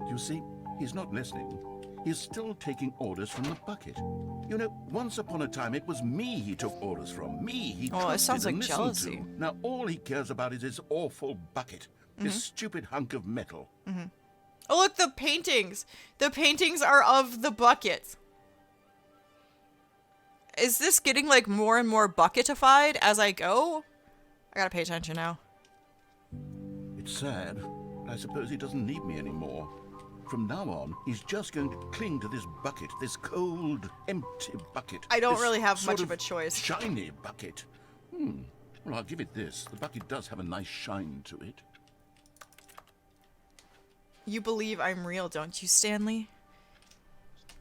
You see, he's not listening. He's still taking orders from the bucket. You know, once upon a time, it was me he took orders from. Me he Oh, it trusted sounds like and listened jealousy. to. Now all he cares about is his awful bucket. This stupid hunk of metal. Oh, look, the paintings. The paintings are of the buckets. Is this getting, like, more and more bucketified as I go? I gotta pay attention now. It's sad, but I suppose he doesn't need me anymore. From now on, he's just going to cling to this bucket, this cold, empty bucket. I don't this really have sort much of a choice. Shiny bucket. Well, I'll give it this. The bucket does have a nice shine to it. You believe I'm real, don't you, Stanley?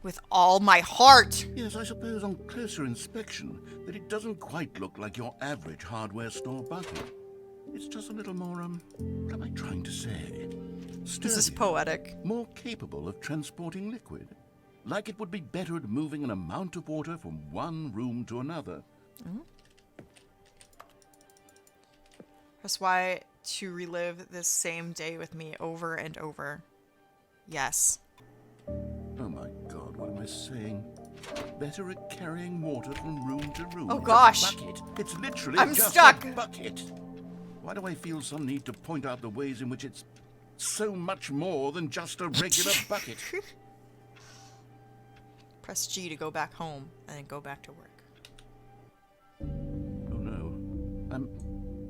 With all my heart! Yes, I suppose on closer inspection that it doesn't quite look like your average hardware store bucket. It's just a little more, what am I trying to say? This is Sturdier, poetic. more capable of transporting liquid. Like it would be better at moving an amount of water from one room to another. That's why to relive this same day with me over and over. Yes. Oh my God, what am I saying? Better at carrying water from room to room. Oh, It's a gosh. bucket. It's literally I'm just stuck. a bucket. Why do I feel some need to point out the ways in which it's so much more than just a regular bucket? Press G to go back home and then go back to work. Oh no,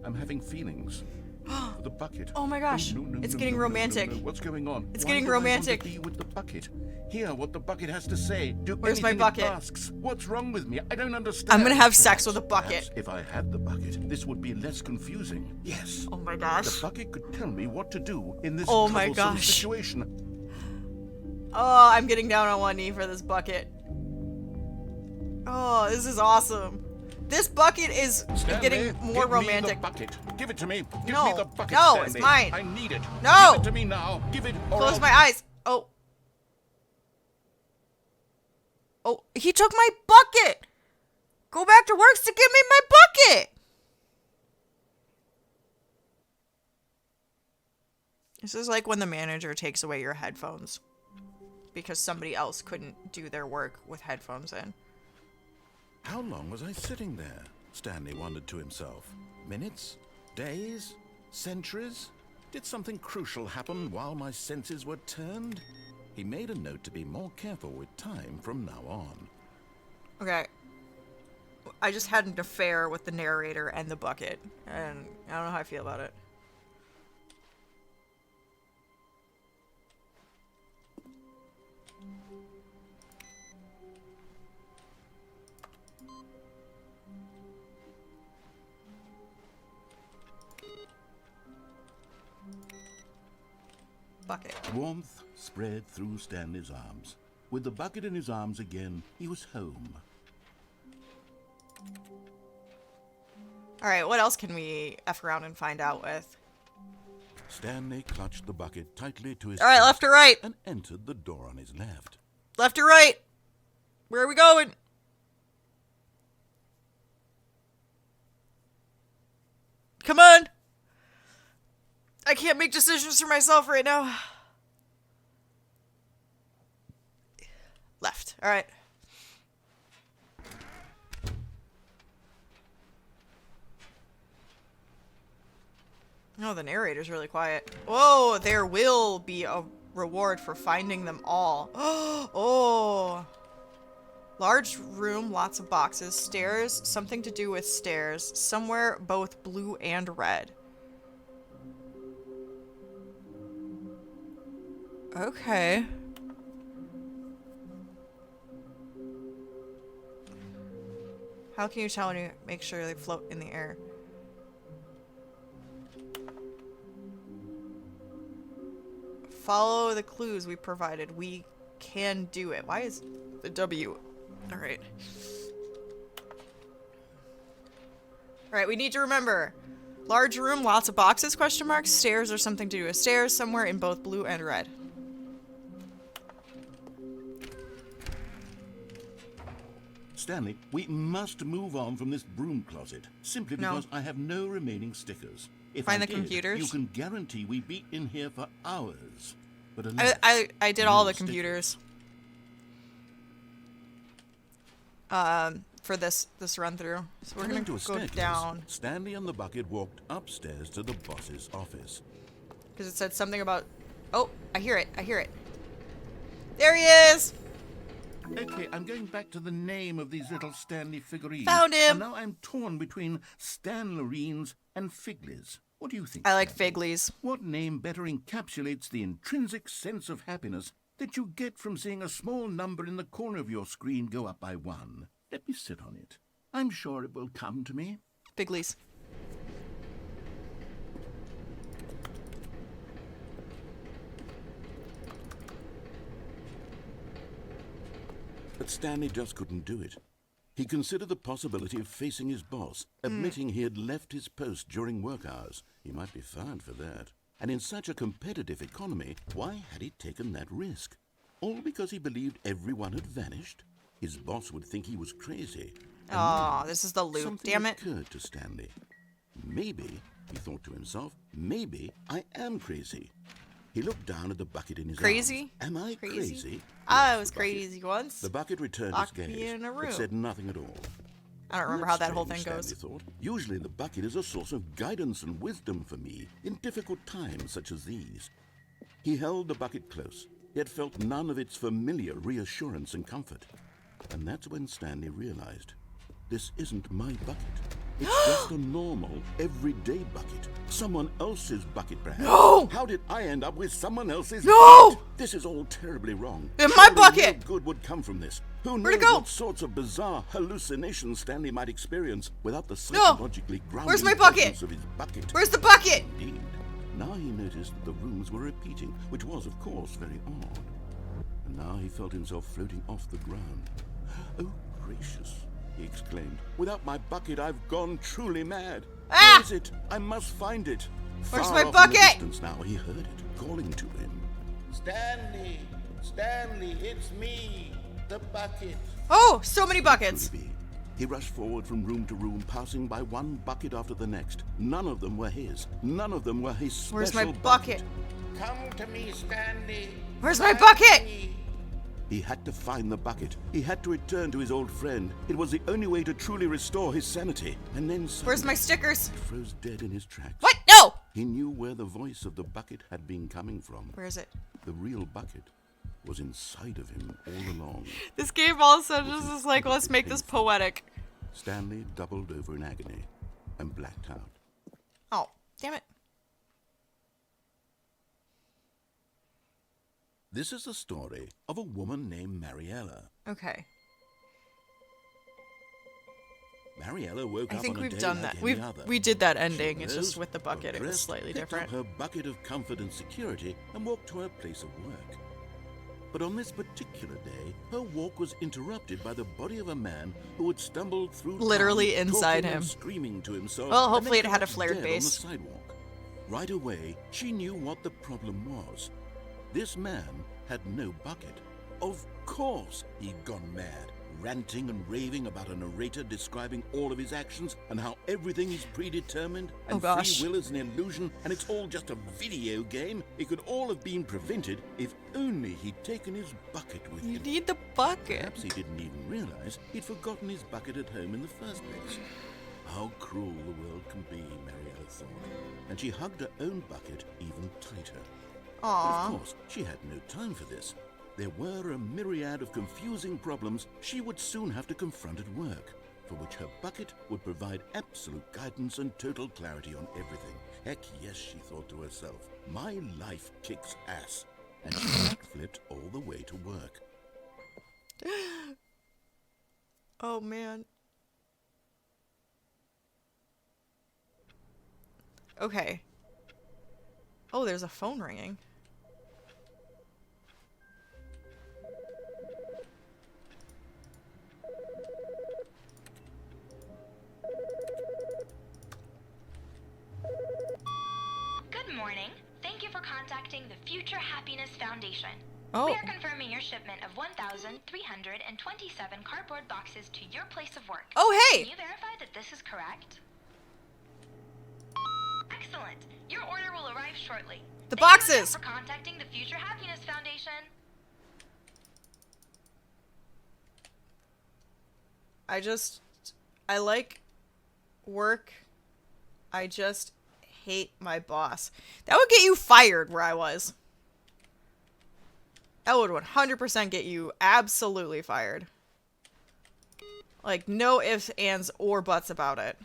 I'm having feelings. For the bucket. Oh my gosh, it's getting romantic. What's going on? It's Why getting do I want to romantic. be with the bucket. Hear what the bucket has to say. Do Where's my anything bucket? it asks. What's wrong with me? I don't understand. I'm gonna have sex with a bucket. Perhaps if I had the bucket, this would be less confusing. Yes. Oh my The gosh. bucket could tell me what to do in this Oh my troublesome gosh. situation. Oh, I'm getting down on one knee for this bucket. Oh, this is awesome. This bucket is Stanley, getting more give romantic. Me the bucket. Give it to me. Give No. me the bucket, No, Stanley. it's mine. I need it. No. Give it to me now. Give it or Close I'll- my eyes. Oh. Oh, he took my bucket. Go back to work to give me my bucket. This is like when the manager takes away your headphones because somebody else couldn't do their work with headphones in. How long was I sitting there? Stanley wondered to himself. Minutes? Days? Centuries? Did something crucial happen while my senses were turned? He made a note to be more careful with time from now on. Okay. I just had an affair with the narrator and the bucket, and I don't know how I feel about it. bucket. Warmth spread through Stanley's arms. With the bucket in his arms again, he was home. All right, what else can we F around and find out with? Stanley clutched the bucket tightly to his All right, chest left or right? and entered the door on his left. Left or right? Where are we going? Come on. I can't make decisions for myself right now. Left. All right. Oh, the narrator's really quiet. Whoa, there will be a reward for finding them all. Oh. Large room, lots of boxes. Stairs, something to do with stairs. Somewhere both blue and red. Okay. How can you tell when you make sure they float in the air? Follow the clues we provided. We can do it. Why is the W? All right. All right, we need to remember. Large room, lots of boxes, question mark. Stairs or something to do with stairs, somewhere in both blue and red. Stanley, we must move on from this broom closet, simply No. because I have no remaining stickers. If Find I the did, computers? you can guarantee we'd be in here for hours. But alas, I did all no the stickers. computers. For this run through. So we're Coming gonna to a go staircase, down Stanley and the bucket walked upstairs to the boss's office. because it said something about. Oh, I hear it. I hear it. There he is. Okay, I'm going back to the name of these little Stanley figurines. Found him. And now I'm torn between Stanlerines and Figlies. What do you think? I like Stanley? Figlies. What name better encapsulates the intrinsic sense of happiness that you get from seeing a small number in the corner of your screen go up by 1? Let me sit on it. I'm sure it will come to me. Figlies. But Stanley just couldn't do it. He considered the possibility of facing his boss, admitting he had left his post during work hours. He might be fined for that. And in such a competitive economy, why had he taken that risk? All because he believed everyone had vanished? His boss would think he was crazy. And Oh, then this is the loop. something Damn it. occurred to Stanley. Maybe, he thought to himself, maybe I am crazy. He looked down at the bucket in his Crazy? arms. Am I crazy? I Yes, was the bucket. crazy once. The bucket returned Locked his me gaze, in a room. but said nothing at all. I don't remember how that whole thing goes. Stanley thought. Usually the bucket is a source of guidance and wisdom for me in difficult times such as these. He held the bucket close, yet felt none of its familiar reassurance and comfort. And that's when Stanley realized, this isn't my bucket. It's just a normal, everyday bucket. Someone else's bucket, perhaps. No! How did I end up with someone else's No! bucket? This is all terribly wrong. In my Surely bucket! No good would come from this. Who Where'd it knows go? what sorts of bizarre hallucinations Stanley might experience without the No! psychologically grounded Where's my bucket? presence of his bucket. Where's the bucket? Indeed. Now he noticed that the rooms were repeating, which was, of course, very odd. And now he felt himself floating off the ground. Oh, gracious, he exclaimed. Without my bucket, I've gone truly mad. Ah! Where is it? I must find it. Where's Far my off in the bucket? distance now, he heard it, calling to him. Stanley! Stanley, it's me, the bucket. Oh, so many buckets. Could it be? He rushed forward from room to room, passing by one bucket after the next. None of them were his. None of them were his special Where's my bucket? Come to me, Stanley. Where's my Find bucket? me. He had to find the bucket. He had to return to his old friend. It was the only way to truly restore his sanity. And then Where's my suddenly, stickers? he froze dead in his tracks. What? No! He knew where the voice of the bucket had been coming from. Where is it? The real bucket was inside of him all along. This game all of a sudden is just like, let's make this poetic. Stanley doubled over in agony and blacked out. Oh, damn it. This is the story of a woman named Mariella. Okay. Mariella woke I up think on a we've day done like that. any other. We did that She ending. It's just rose, with the bucket. got It was dressed, slightly picked different. up her bucket of comfort and security and walked to her place of work. But on this particular day, her walk was interrupted by the body of a man who had stumbled through Literally town, inside talking him. and screaming to himself. Well, and hopefully then it had a collapsed flared dead base. on the sidewalk. Right away, she knew what the problem was. This man had no bucket. Of course, he'd gone mad, ranting and raving about a narrator describing all of his actions and how everything is predetermined and Oh, gosh. free will is an illusion and it's all just a video game. It could all have been prevented if only he'd taken his bucket with You him. need the bucket. Perhaps he didn't even realize he'd forgotten his bucket at home in the first place. How cruel the world can be, Mariella thought, and she hugged her own bucket even tighter. But Aww. of course, she had no time for this. There were a myriad of confusing problems she would soon have to confront at work, for which her bucket would provide absolute guidance and total clarity on everything. Heck yes, she thought to herself, my life kicks ass. And she backflipped all the way to work. Oh, man. Okay. Oh, there's a phone ringing. Good morning. Thank you for contacting the Future Happiness Foundation. Oh. We are confirming your shipment of 1,327 cardboard boxes to your place of work. Oh, hey! Can you verify that this is correct? Excellent. Your order will arrive shortly. The Thank you again boxes! for contacting the Future Happiness Foundation. I like work. I just hate my boss. That would get you fired where I was. That would 100% get you absolutely fired. Like, no ifs, ands, or buts about it.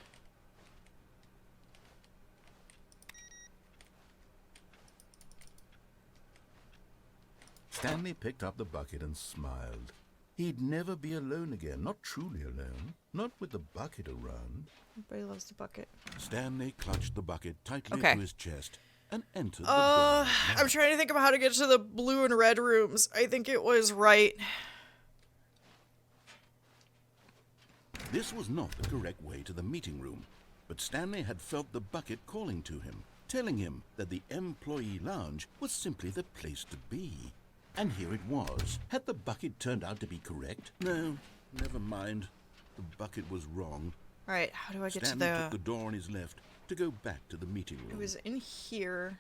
Stanley picked up the bucket and smiled. He'd never be alone again, not truly alone, not with the bucket around. Everybody loves the bucket. Stanley clutched the bucket tightly Okay. to his chest and entered the door. I'm trying to think of how to get to the blue and red rooms. I think it was right. This was not the correct way to the meeting room, but Stanley had felt the bucket calling to him, telling him that the employee lounge was simply the place to be. And here it was. Had the bucket turned out to be correct? No, never mind. The bucket was wrong. Alright, how do I get Stanley to took the door on his left to go back to the meeting room. It was in here.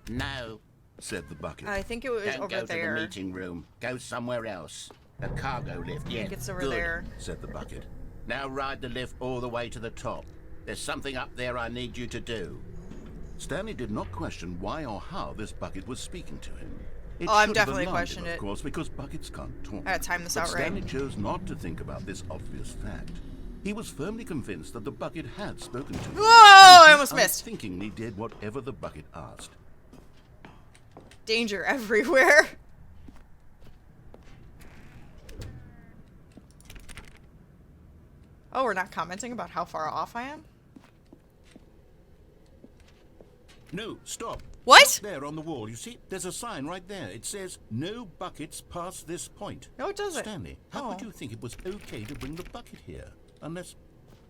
No, said the bucket. I think it was don't over go to there. the meeting room. Go somewhere else. The cargo lift, I yeah. think it's over Good. there. said the bucket. Now ride the lift all the way to the top. There's something up there I need you to do. Stanley did not question why or how this bucket was speaking to him. It Oh, I'm should have definitely alarmed him, questioned it. Of course, because buckets can't talk. I gotta time this But out right. Stanley chose not to think about this obvious fact. He was firmly convinced that the bucket had spoken to him. Whoa! I almost missed. Unthinkingly did whatever the bucket asked. Danger everywhere. Oh, we're not commenting about how far off I am? No, stop. What? Stop there on the wall. You see, there's a sign right there. It says, no buckets past this point. No, it doesn't. Stanley, how could Oh. you think it was okay to bring the bucket here? Unless,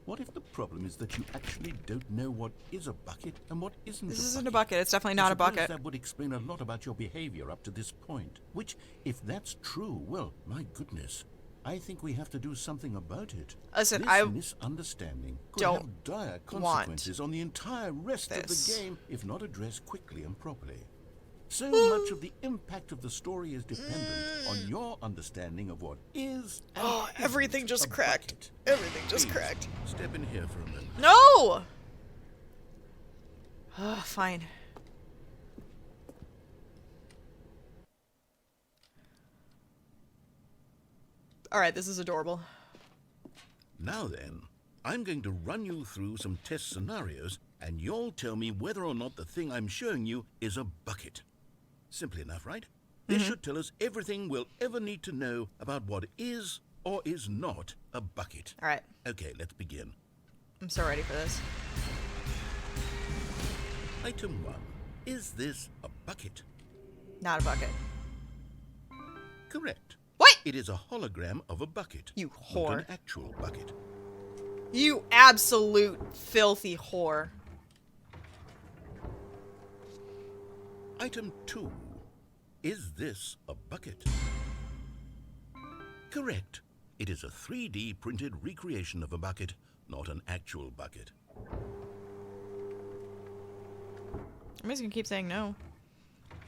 what if the problem is that you actually don't know what is a bucket and what isn't This a isn't bucket? a bucket. It's definitely I not a suppose bucket. That would explain a lot about your behavior up to this point. Which, if that's true, well, my goodness, I think we have to do something about it. Listen, this I misunderstanding could don't have dire want consequences on the entire rest of this. the game if not addressed quickly and properly. So much of the impact of the story is dependent on your understanding of what is and Oh, isn't everything just a cracked. bucket. Everything just Please, cracked. Step in here for a moment. No! Fine. Alright, this is adorable. Now then, I'm going to run you through some test scenarios, and you'll tell me whether or not the thing I'm showing you is a bucket. Simple enough, right? This should tell us everything we'll ever need to know about what is or is not a bucket? All right. Okay, let's begin. I'm so ready for this. Item 1. Is this a bucket? Not a bucket. Correct. What? It is a hologram of a bucket. You Not whore. an actual bucket. You absolute filthy whore. Item 2. Is this a bucket? Correct. It is a 3D printed recreation of a bucket, not an actual bucket. I'm just gonna keep saying no.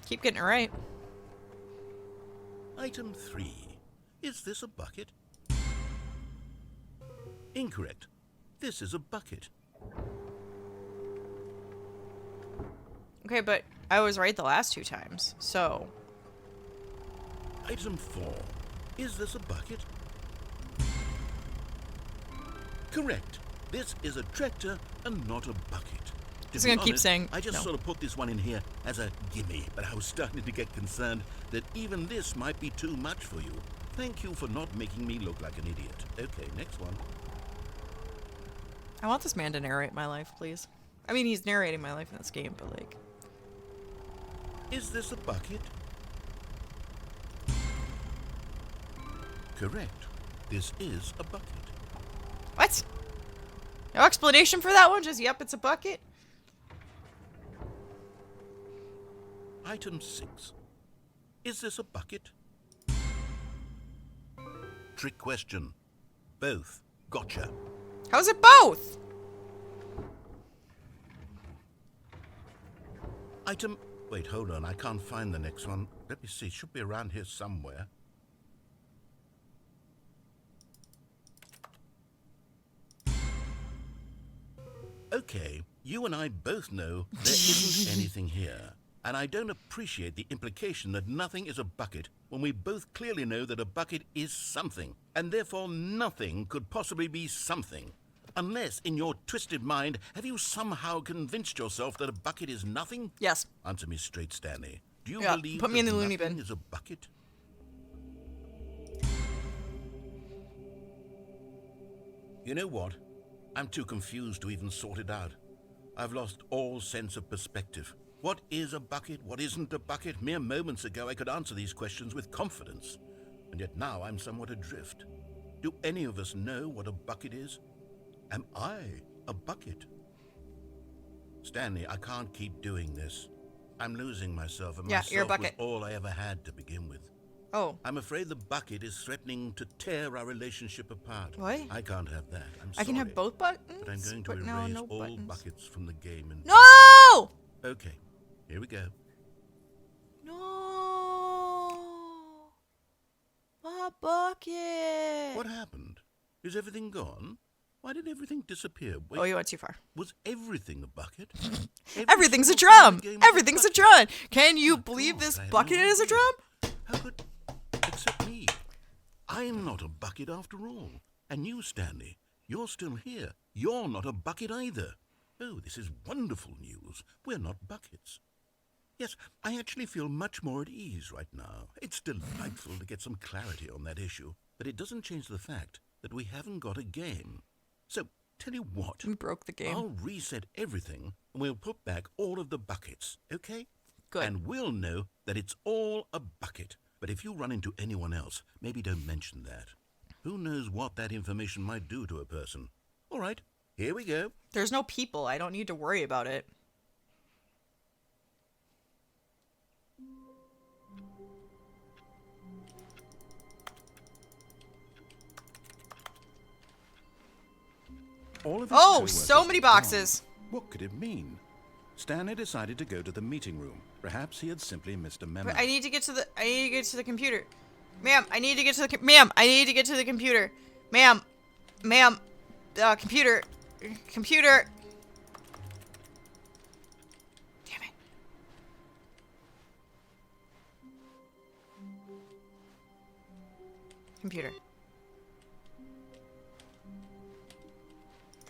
Keep getting it right. Item 3. Is this a bucket? Incorrect. This is a bucket. Okay, but I was right the last 2 times, so... Item 4. Is this a bucket? Correct. This is a tractor and not a bucket. Just gonna keep saying I just no. sort of put this one in here as a gimme, but I was starting to get concerned that even this might be too much for you. Thank you for not making me look like an idiot. Okay, next one. I want this man to narrate my life, please. I mean, he's narrating my life in this game, but like... Is this a bucket? Correct. This is a bucket. What? No explanation for that one? Just, yep, it's a bucket? Item 6. Is this a bucket? Trick question. Both. Gotcha. How's it both? Item... Wait, hold on. I can't find the next one. Let me see. It should be around here somewhere. Okay, you and I both know there isn't anything here. And I don't appreciate the implication that nothing is a bucket when we both clearly know that a bucket is something. And therefore nothing could possibly be something. Unless, in your twisted mind, have you somehow convinced yourself that a bucket is nothing? Yes. Answer me straight, Stanley. Do you Yeah, believe put me in that the loony nothing bin. is a bucket? You know what? I'm too confused to even sort it out. I've lost all sense of perspective. What is a bucket? What isn't a bucket? Mere moments ago I could answer these questions with confidence. And yet now I'm somewhat adrift. Do any of us know what a bucket is? Am I a bucket? Stanley, I can't keep doing this. I'm losing myself, and Yeah, myself you're a bucket. was all I ever had to begin with. Oh. I'm afraid the bucket is threatening to tear our relationship apart. What? I can't have that. I'm sorry. I can have both buttons? But I'm going to but erase now no all buttons. buckets from the game. And No! Okay, here we go. No! My bucket! What happened? Is everything gone? Why did everything disappear? Wait, Oh, you went too far. was everything a bucket? Everything's a single thing in drum! the game was Everything's a bucket. drum! Can you believe God, this I had bucket no is a idea. drum? How could... Except me. I'm not a bucket after all. And you, Stanley, you're still here. You're not a bucket either. Oh, this is wonderful news. We're not buckets. Yes, I actually feel much more at ease right now. It's delightful to get some clarity on that issue. But it doesn't change the fact that we haven't got a game. So, tell you what. We broke the game. I'll reset everything and we'll put back all of the buckets, okay? Good. And we'll know that it's all a bucket. But if you run into anyone else, maybe don't mention that. Who knows what that information might do to a person? All right, here we go. There's no people. I don't need to worry about it. All of his Oh, co-workers so many were gone. boxes. What could it mean? Stanley decided to go to the meeting room. Perhaps he had simply missed a memo. But I need to get to the computer. Ma'am, I need to get to the ma'am, I need to get to the computer. Ma'am. Computer. Computer. Damn it. Computer.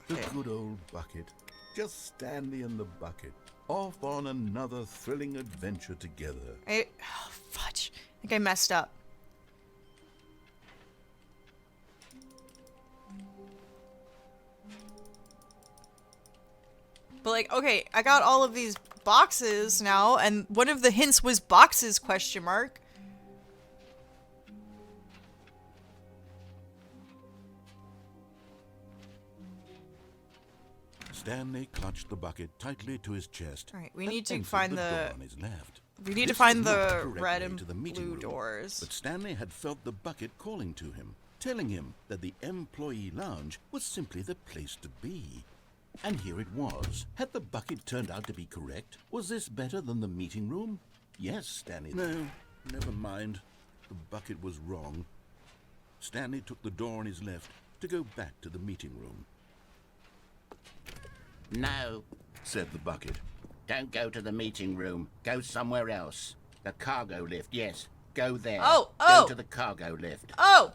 The good old bucket. Just Stanley and the bucket. Off on another thrilling adventure together. Oh, fudge. I think I messed up. But like, okay, I got all of these boxes now, and one of the hints was boxes, question mark. Stanley clutched the bucket tightly to his chest. All right, we and need to entered find door the... on his left. We need to This find was not the correct red way and to the meeting blue room, doors. But Stanley had felt the bucket calling to him, telling him that the employee lounge was simply the place to be. And here it was. Had the bucket turned out to be correct? Was this better than the meeting room? Yes, Stanley. No, never mind. The bucket was wrong. Stanley took the door on his left to go back to the meeting room. No, Said the bucket. don't go to the meeting room. Go somewhere else. The cargo lift, yes. Go there. Oh, Go to the cargo lift. Oh!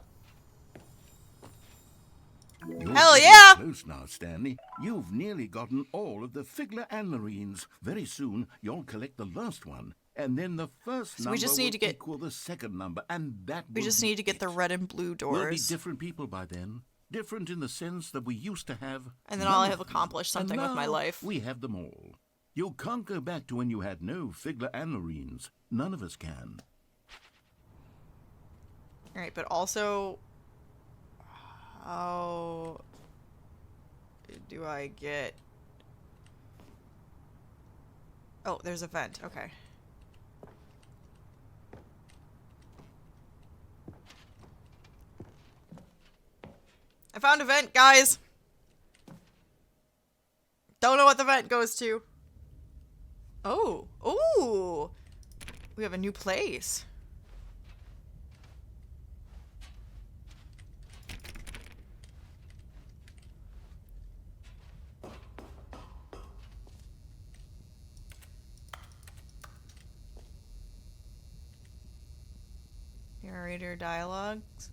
You're Hell getting yeah! Close now, Stanley. You've nearly gotten all of the Figler and Marines. Very soon, you'll collect the last one. And then the first So number we just need will to get... equal the second number, and that We will just be need to get the it. red and blue We'll be doors. different people by then. Different in the sense that we used to have. And then none I'll of have them. accomplished And something with my now life. We have them all. You can't go back to when you had no Figler and Marines. None of us can. Alright, but also... How... do I get... Oh, there's a vent. Okay. I found a vent, guys! Don't know what the vent goes to. Oh. Ooh! We have a new place. Narrator dialogues.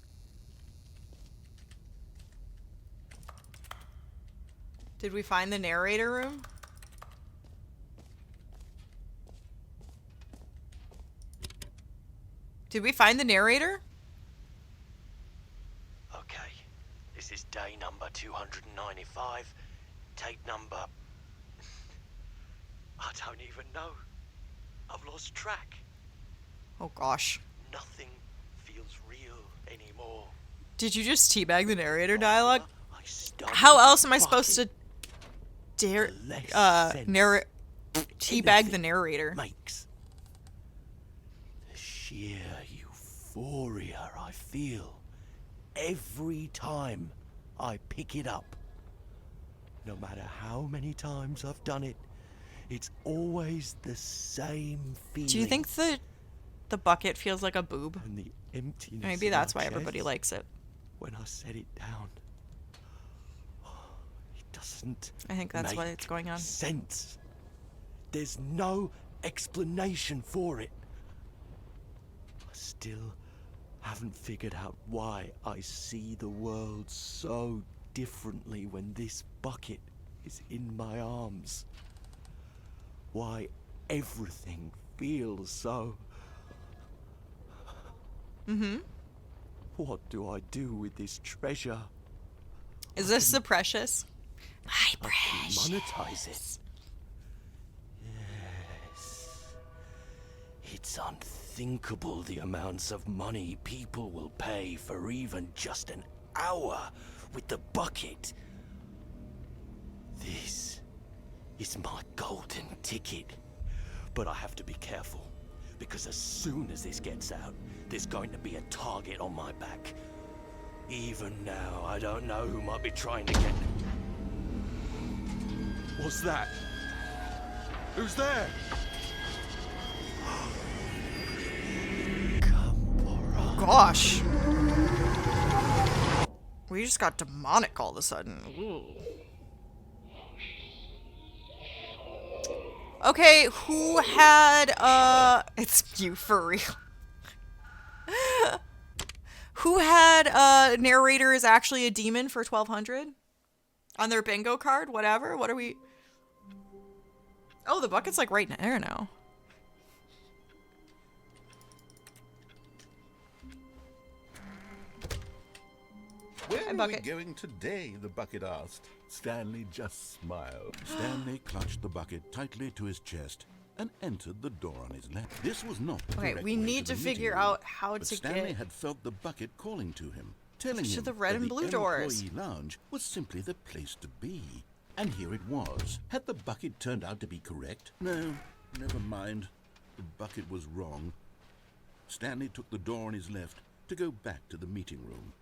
Did we find the narrator room? Did we find the narrator? Okay, this is day number 295. Tape number... I don't even know. I've lost track. Oh gosh. Nothing feels real anymore. Did you just teabag the narrator dialogue? I stunned How else am I the supposed to bucket. Less sense narrate teabag the anything narrator? makes. The sheer euphoria I feel every time I pick it up. No matter how many times I've done it, it's always the same feeling. Do you think the bucket feels like a boob? And the emptiness Maybe in that's my why everybody chest likes it. when I set it down. It doesn't I think that's make what's going on. sense. There's no explanation for it. I still haven't figured out why I see the world so differently when this bucket is in my arms. Why everything feels so... What do I do with this treasure? Is this the precious? My I can precious. monetize it. Yes. It's unthinkable the amounts of money people will pay for even just an hour with the bucket. This is my golden ticket. But I have to be careful, because as soon as this gets out, there's going to be a target on my back. Even now, I don't know who might be trying to get... What's that? Who's there? Gosh. We just got demonic all of a sudden. Ooh. Okay, who had, it's you for real. Who had, narrator is actually a demon for 1200? On their bingo card? Whatever? What are we... Oh, the bucket's like right there now. Where Hi, are we Bucket. going today? The bucket asked. Stanley just smiled. Stanley clutched the bucket tightly to his chest and entered the door on his left. This was not the Okay, correct we way need to to the meeting figure room, out how but to Stanley get had felt the bucket calling to him, telling to him the red that and blue the doors. employee lounge was simply the place to be. And here it was. Had the bucket turned out to be correct? No, never mind. The bucket was wrong. Stanley took the door on his left to go back to the meeting room.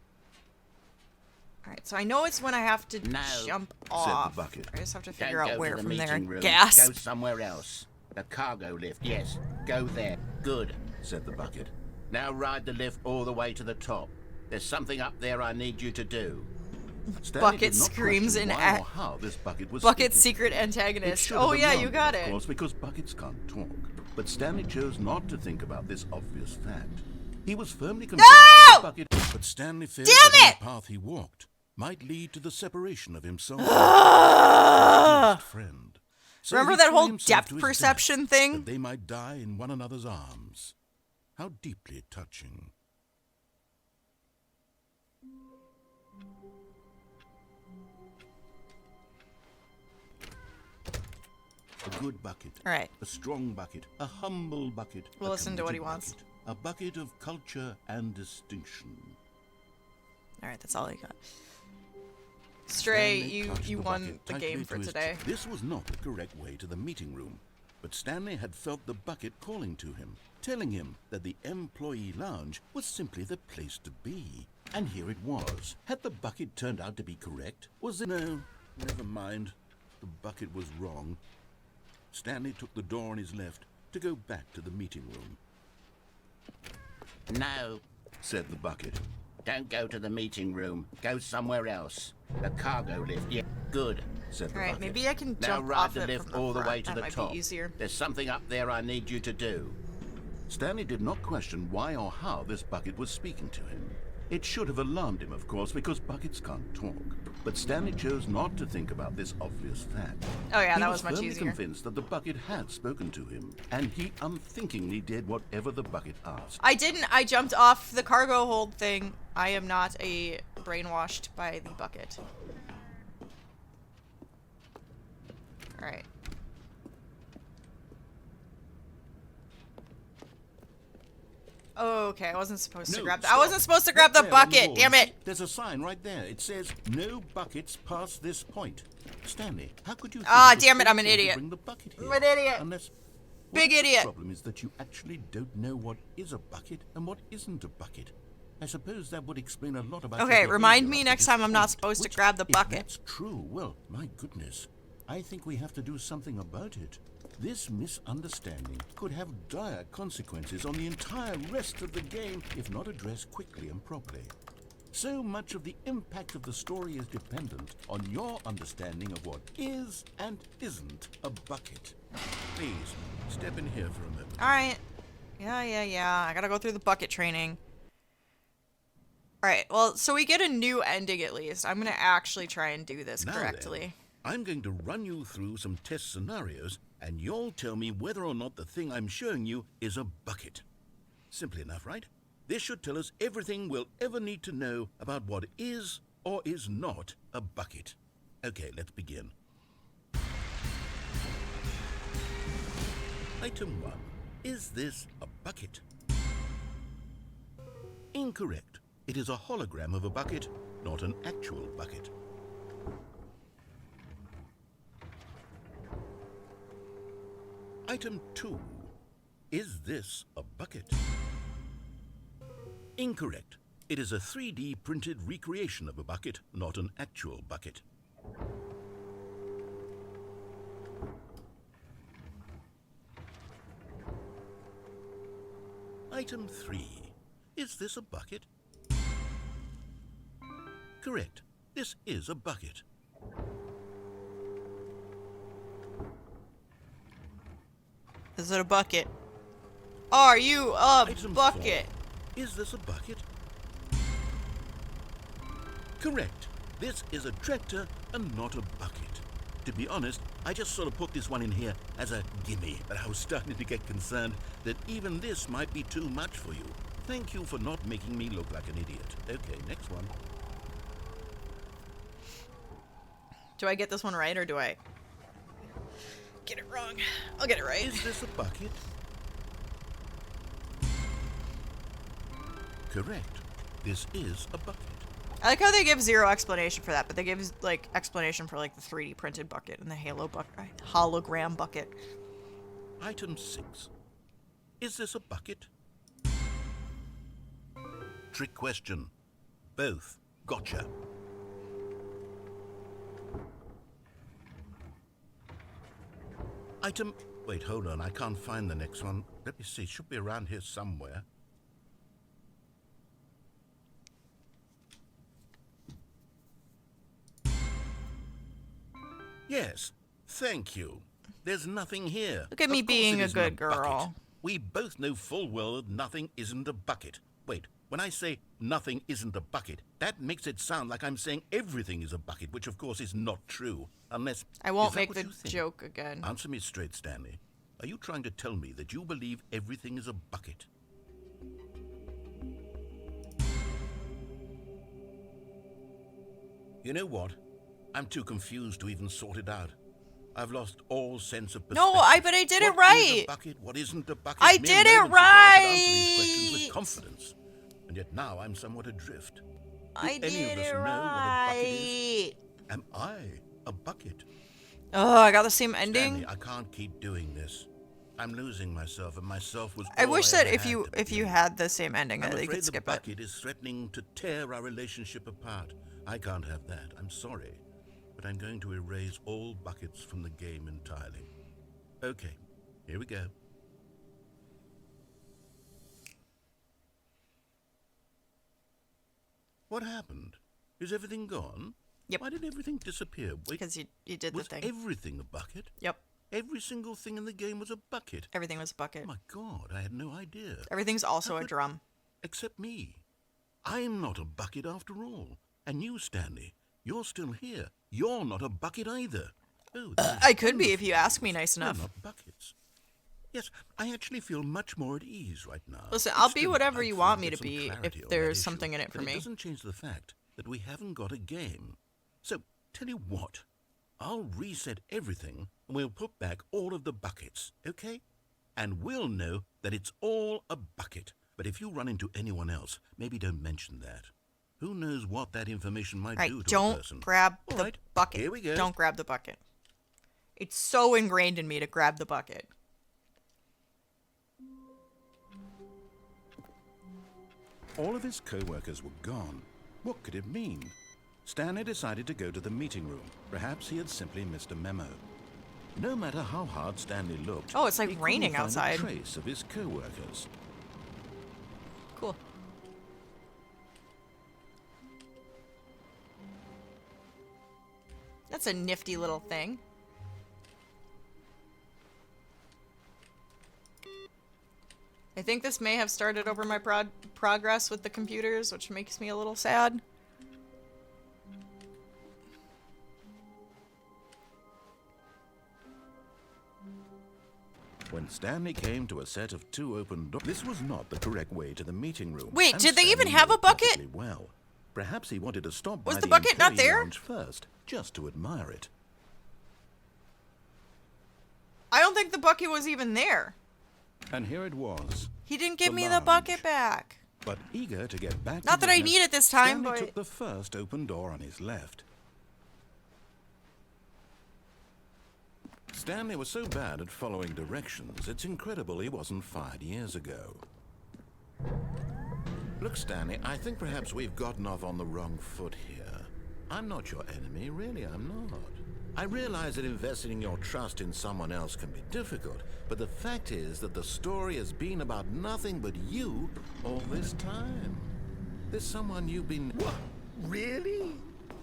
Alright, so I know it's when I have to No, jump said off. the bucket. I just have to Don't figure go out to where the from there. meeting room. Gas. Go somewhere else. The cargo lift, yes. Go there. Good, Said the bucket. now ride the lift all the way to the top. There's something up there I need you to do. Stanley Bucket did not screams question in why or how this bucket was Bucket's speaking. secret It antagonist. should Oh have yeah, alarmed you him, got of it. course, because buckets can't talk. But Stanley chose not to think about this obvious fact. He was firmly convinced that the bucket, but Stanley feared Damn that it! any path he walked might lead to the separation of himself and his dearest friend. So Remember he that threw whole himself depth to his perception death, thing? that they might die in one another's arms. How deeply touching. A good bucket. All right. A strong bucket. A humble bucket. We'll a listen to what he committed wants. bucket, a bucket of culture and distinction. Alright, that's all I got. Stray, Stanley you clutched you the won bucket the tightly game to for his today. chest. This was not the correct way to the meeting room, but Stanley had felt the bucket calling to him, telling him that the employee lounge was simply the place to be. And here it was. Had the bucket turned out to be correct? Was it? No, never mind. The bucket was wrong. Stanley took the door on his left to go back to the meeting room. No, Said the bucket. don't go to the meeting room. Go somewhere else. The cargo lift, yeah. Good. Said the Alright, bucket. maybe I can Now jump ride off the it lift from all the front. way to That the might top. be easier. There's something up there I need you to do. Stanley did not question why or how this bucket was speaking to him. It should have alarmed him, of course, because buckets can't talk. But Stanley chose not to think about this obvious fact. Oh yeah, He that was much firmly easier. convinced that the bucket had spoken to him, and he unthinkingly did whatever the bucket asked. I didn't. I jumped off the cargo hold thing. I am not a brainwashed by the bucket. Alright. Okay, I wasn't supposed to No, grab that. I stop. wasn't supposed to grab the Right there on bucket. wall. Damn it! There's a sign right there. It says, "No buckets past this point." Stanley, how could you? Ah, think damn it, was I'm an okay to idiot. Bring the bucket here? I'm an idiot. Unless, Big what idiot. The problem is that you actually don't know what is a bucket and what isn't a bucket. I suppose that would explain a lot about. your Okay, remind behavior me up to next this time I'm not point, supposed to which, grab the if bucket. That's true. Well, my goodness, I think we have to do something about it. This misunderstanding could have dire consequences on the entire rest of the game if not addressed quickly and properly. So much of the impact of the story is dependent on your understanding of what is and isn't a bucket. Please, step in here for a moment. Alright. Yeah. I gotta go through the bucket training. Alright, well, so we get a new ending at least. I'm gonna actually try and do this Now correctly. then, I'm going to run you through some test scenarios, and you'll tell me whether or not the thing I'm showing you is a bucket. Simple enough, right? This should tell us everything we'll ever need to know about what is or is not a bucket. Okay, let's begin. Item 1. Is this a bucket? Incorrect. It is a hologram of a bucket, not an actual bucket. Item 2. Is this a bucket? Incorrect. It is a 3D printed recreation of a bucket, not an actual bucket. Item 3. Is this a bucket? Correct. This is a bucket. Is it a bucket? Are you a Item bucket? 4. Is this a bucket? Correct. This is a tractor and not a bucket. To be honest, I just sort of put this one in here as a gimme, but I was starting to get concerned that even this might be too much for you. Thank you for not making me look like an idiot. Okay, next one. Do I get this one right, or do I get it wrong? I'll get it right. Is this a bucket? Correct. This is a bucket. I like how they give zero explanation for that, but they give like explanation for like the 3D printed bucket and the hologram bucket. Item 6. Is this a bucket? Trick question. Both. Gotcha. Item... Wait, hold on. I can't find the next one. Let me see. It should be around here somewhere. Yes. Thank you. There's nothing here. Look at me Of course being it a isn't good bucket. girl. We both know full well that nothing isn't a bucket. Wait, when I say nothing isn't a bucket, that makes it sound like I'm saying everything is a bucket, which of course is not true. Unless... I won't is that make what the you think? joke again. Answer me straight, Stanley. Are you trying to tell me that you believe everything is a bucket? You know what? I'm too confused to even sort it out. I've lost all sense of perspective. No, but I did it What is right. a bucket? What isn't a bucket? I Mere did it moments ago I could answer these questions right. with confidence, and yet now I'm somewhat adrift. Do I any of did us it know what a bucket is? right. Am I a bucket? Oh, I got the same ending. Stanley, I can't keep doing this. I'm losing myself, and myself was. I all wish I that ever if had you to if you begin. had the same ending, I'm that you afraid could the skip it. bucket is threatening to tear our relationship apart. I can't have that. I'm sorry, but I'm going to erase all buckets from the game entirely. Okay, here we go. What happened? Is everything gone? Yep. Why did everything disappear? Wait, Because you did the was thing. everything a bucket? Yep. Every single thing in the game was a bucket. Everything was a bucket. Oh my God, I had no idea. Everything's also How a could- drum. Except me. I'm not a bucket after all. And you, Stanley, you're still here. You're not a bucket either. Oh, this is I could be if wonderful. you ask me nice We're enough. not buckets. Yes, I actually feel much more at ease right now. Listen, But I'll be still, whatever I'd you like want me get to some be clarity if on there's that something in issue. it for But me. It doesn't change the fact that we haven't got a game. So, tell you what, I'll reset everything and we'll put back all of the buckets, okay? And we'll know that it's all a bucket. But if you run into anyone else, maybe don't mention that. Who knows what that information might Right, do to a don't person. grab All the right, bucket. here we go. Don't grab the bucket. It's so ingrained in me to grab the bucket. All of his co-workers were gone. What could it mean? Stanley decided to go to the meeting room. Perhaps he had simply missed a memo. No matter how hard Stanley looked, Oh, it's like he couldn't raining find outside. a trace of his co-workers. Cool. That's a nifty little thing. I think this may have started over my progress with the computers, which makes me a little sad. When Stanley came to a set of 2 open doors, this was not the correct way to the meeting room. Wait, and did they even Stanley have knew a bucket? perfectly well. Perhaps he wanted to stop Was by the bucket not employee there? lounge first, just to admire it. I don't think the bucket was even there. And here it was. He didn't give The me the lounge. bucket back. But eager to get back Not to that I business, need it this time, Stanley but- took the first open door on his left. Stanley was so bad at following directions, it's incredible he wasn't fired years ago. Look, Stanley, I think perhaps we've gotten off on the wrong foot here. I'm not your enemy, really, I'm not. I realize that investing your trust in someone else can be difficult, but the fact is that the story has been about nothing but you all this time. There's someone you've been... What? Really?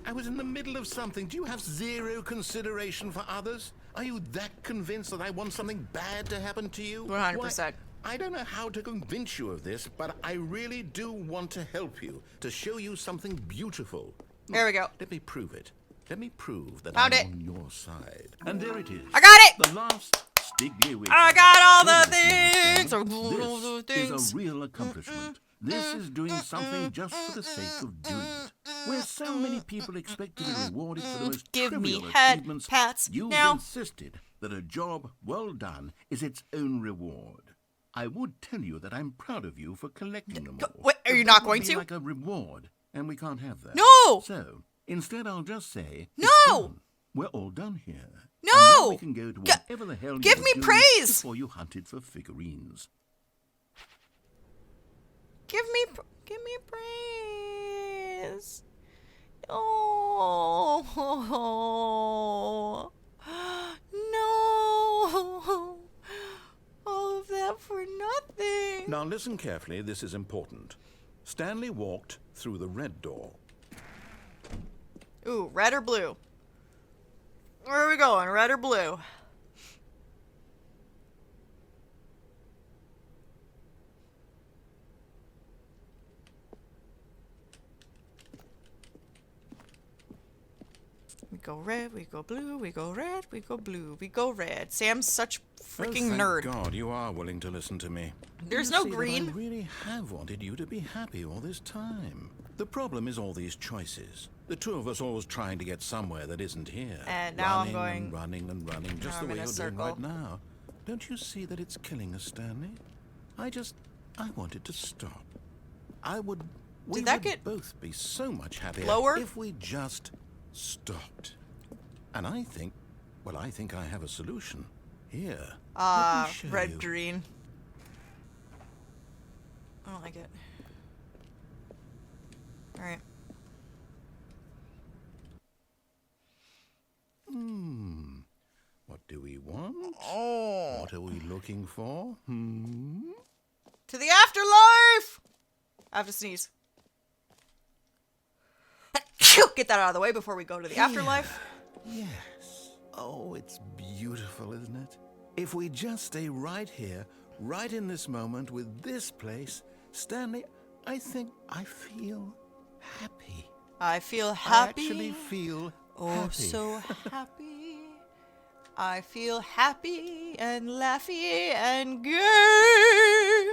I was in the middle of something. Do you have zero consideration for others? Are you that convinced that I want something bad to happen to you? 100%. Why, I don't know how to convince you of this, but I really do want to help you, to show you something beautiful. There we go. Let me prove it. Let me prove that Found I'm it. on your side. And there it is. I got it! The last Stiggly Wiggly. I got all the This things. All the is things. a real accomplishment. This is doing something just for the sake of doing it. where so many people expect to be rewarded for the most Give me trivial head achievements, pats you've now. insisted that a job well done is its own reward. I would tell you that I'm proud of you for collecting them all. Wait, are but you that not would going be to? like a reward, and we can't have that. No! So, instead I'll just say, No! it's done. We're all done here. No! And now we can go to whatever the hell give you me were doing praise! before you hunted for figurines. Give me praise. Oh. No. All of that for nothing. Now listen carefully, this is important. Stanley walked through the red door. Ooh, red or blue? Where are we going, red or blue? We go red, we go blue, we go red, we go blue, we go red. Sam's such freaking thank nerd. God you are willing to listen to me. There's You no see that green. I really have wanted you to be happy all this time. The problem is all these choices. The two of us always trying to get somewhere that isn't here. And now I'm running going- and running and running, just Now the I'm way in a you're doing circle. right now. Don't you see that it's killing us, Stanley? I wanted to stop. We that would get both be so much happier lower? if we just stopped. And I think I have a solution. Here. let me show red, you. green. I don't like it. Alright. What do we want? Oh. What are we looking for? To the afterlife! I have to sneeze. Get that out of the way before we go to the afterlife. Yes. Oh, it's beautiful, isn't it? If we just stay right here, right in this moment with this place, Stanley, I think I feel happy. I feel I happy. actually feel Oh, happy. so happy. I feel happy and laughy and gay.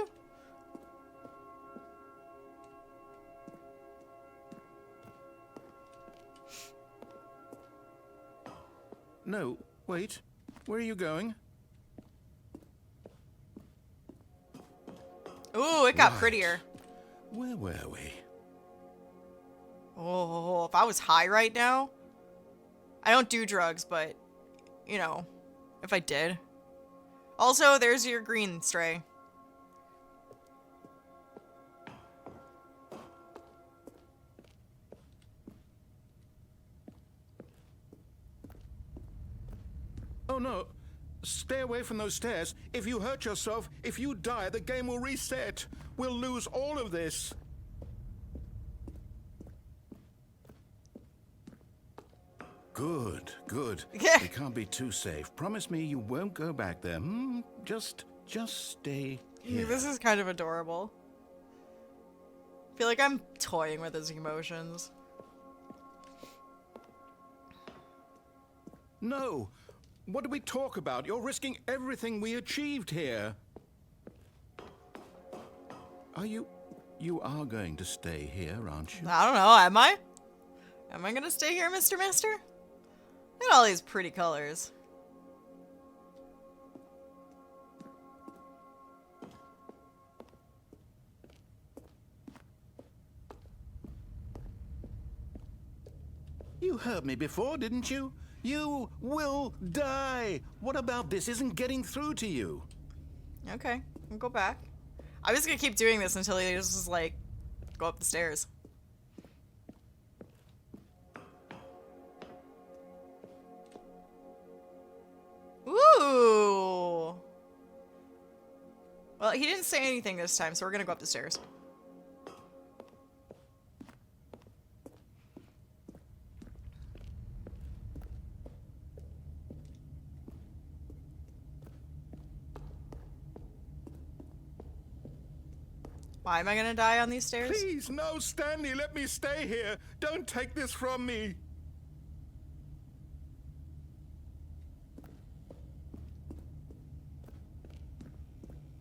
No, wait. Where are you going? Ooh, it got Right. prettier. Where were we? Oh, if I was high right now. I don't do drugs, but, you know, if I did. Also, there's your green stray. Oh no. Stay away from those stairs. If you hurt yourself, if you die, the game will reset. We'll lose all of this. Good, good. Yeah. We can't be too safe. Promise me you won't go back there. Just stay here. This is kind of adorable. I feel like I'm toying with his emotions. No. What do we talk about? You're risking everything we achieved here. You are going to stay here, aren't you? I don't know, am I? Am I gonna stay here, Mr. Mister? Look at all these pretty colors. You heard me before, didn't you? You will die. What about this isn't getting through to you? Okay, we'll go back. I'm just gonna keep doing this until he just like go up the stairs. Ooh. Well, he didn't say anything this time, so we're gonna go up the stairs. Why am I gonna die on these stairs? Please, no, Stanley, let me stay here. Don't take this from me.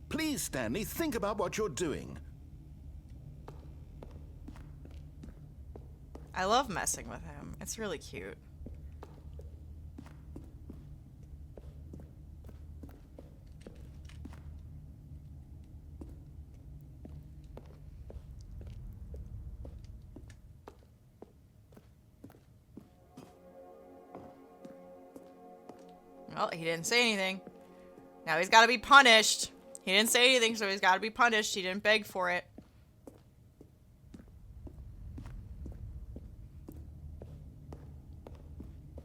Please, Stanley, think about what you're doing. I love messing with him. It's really cute. Well, he didn't say anything. Now he's got to be punished. He didn't say anything, so he's got to be punished. He didn't beg for it.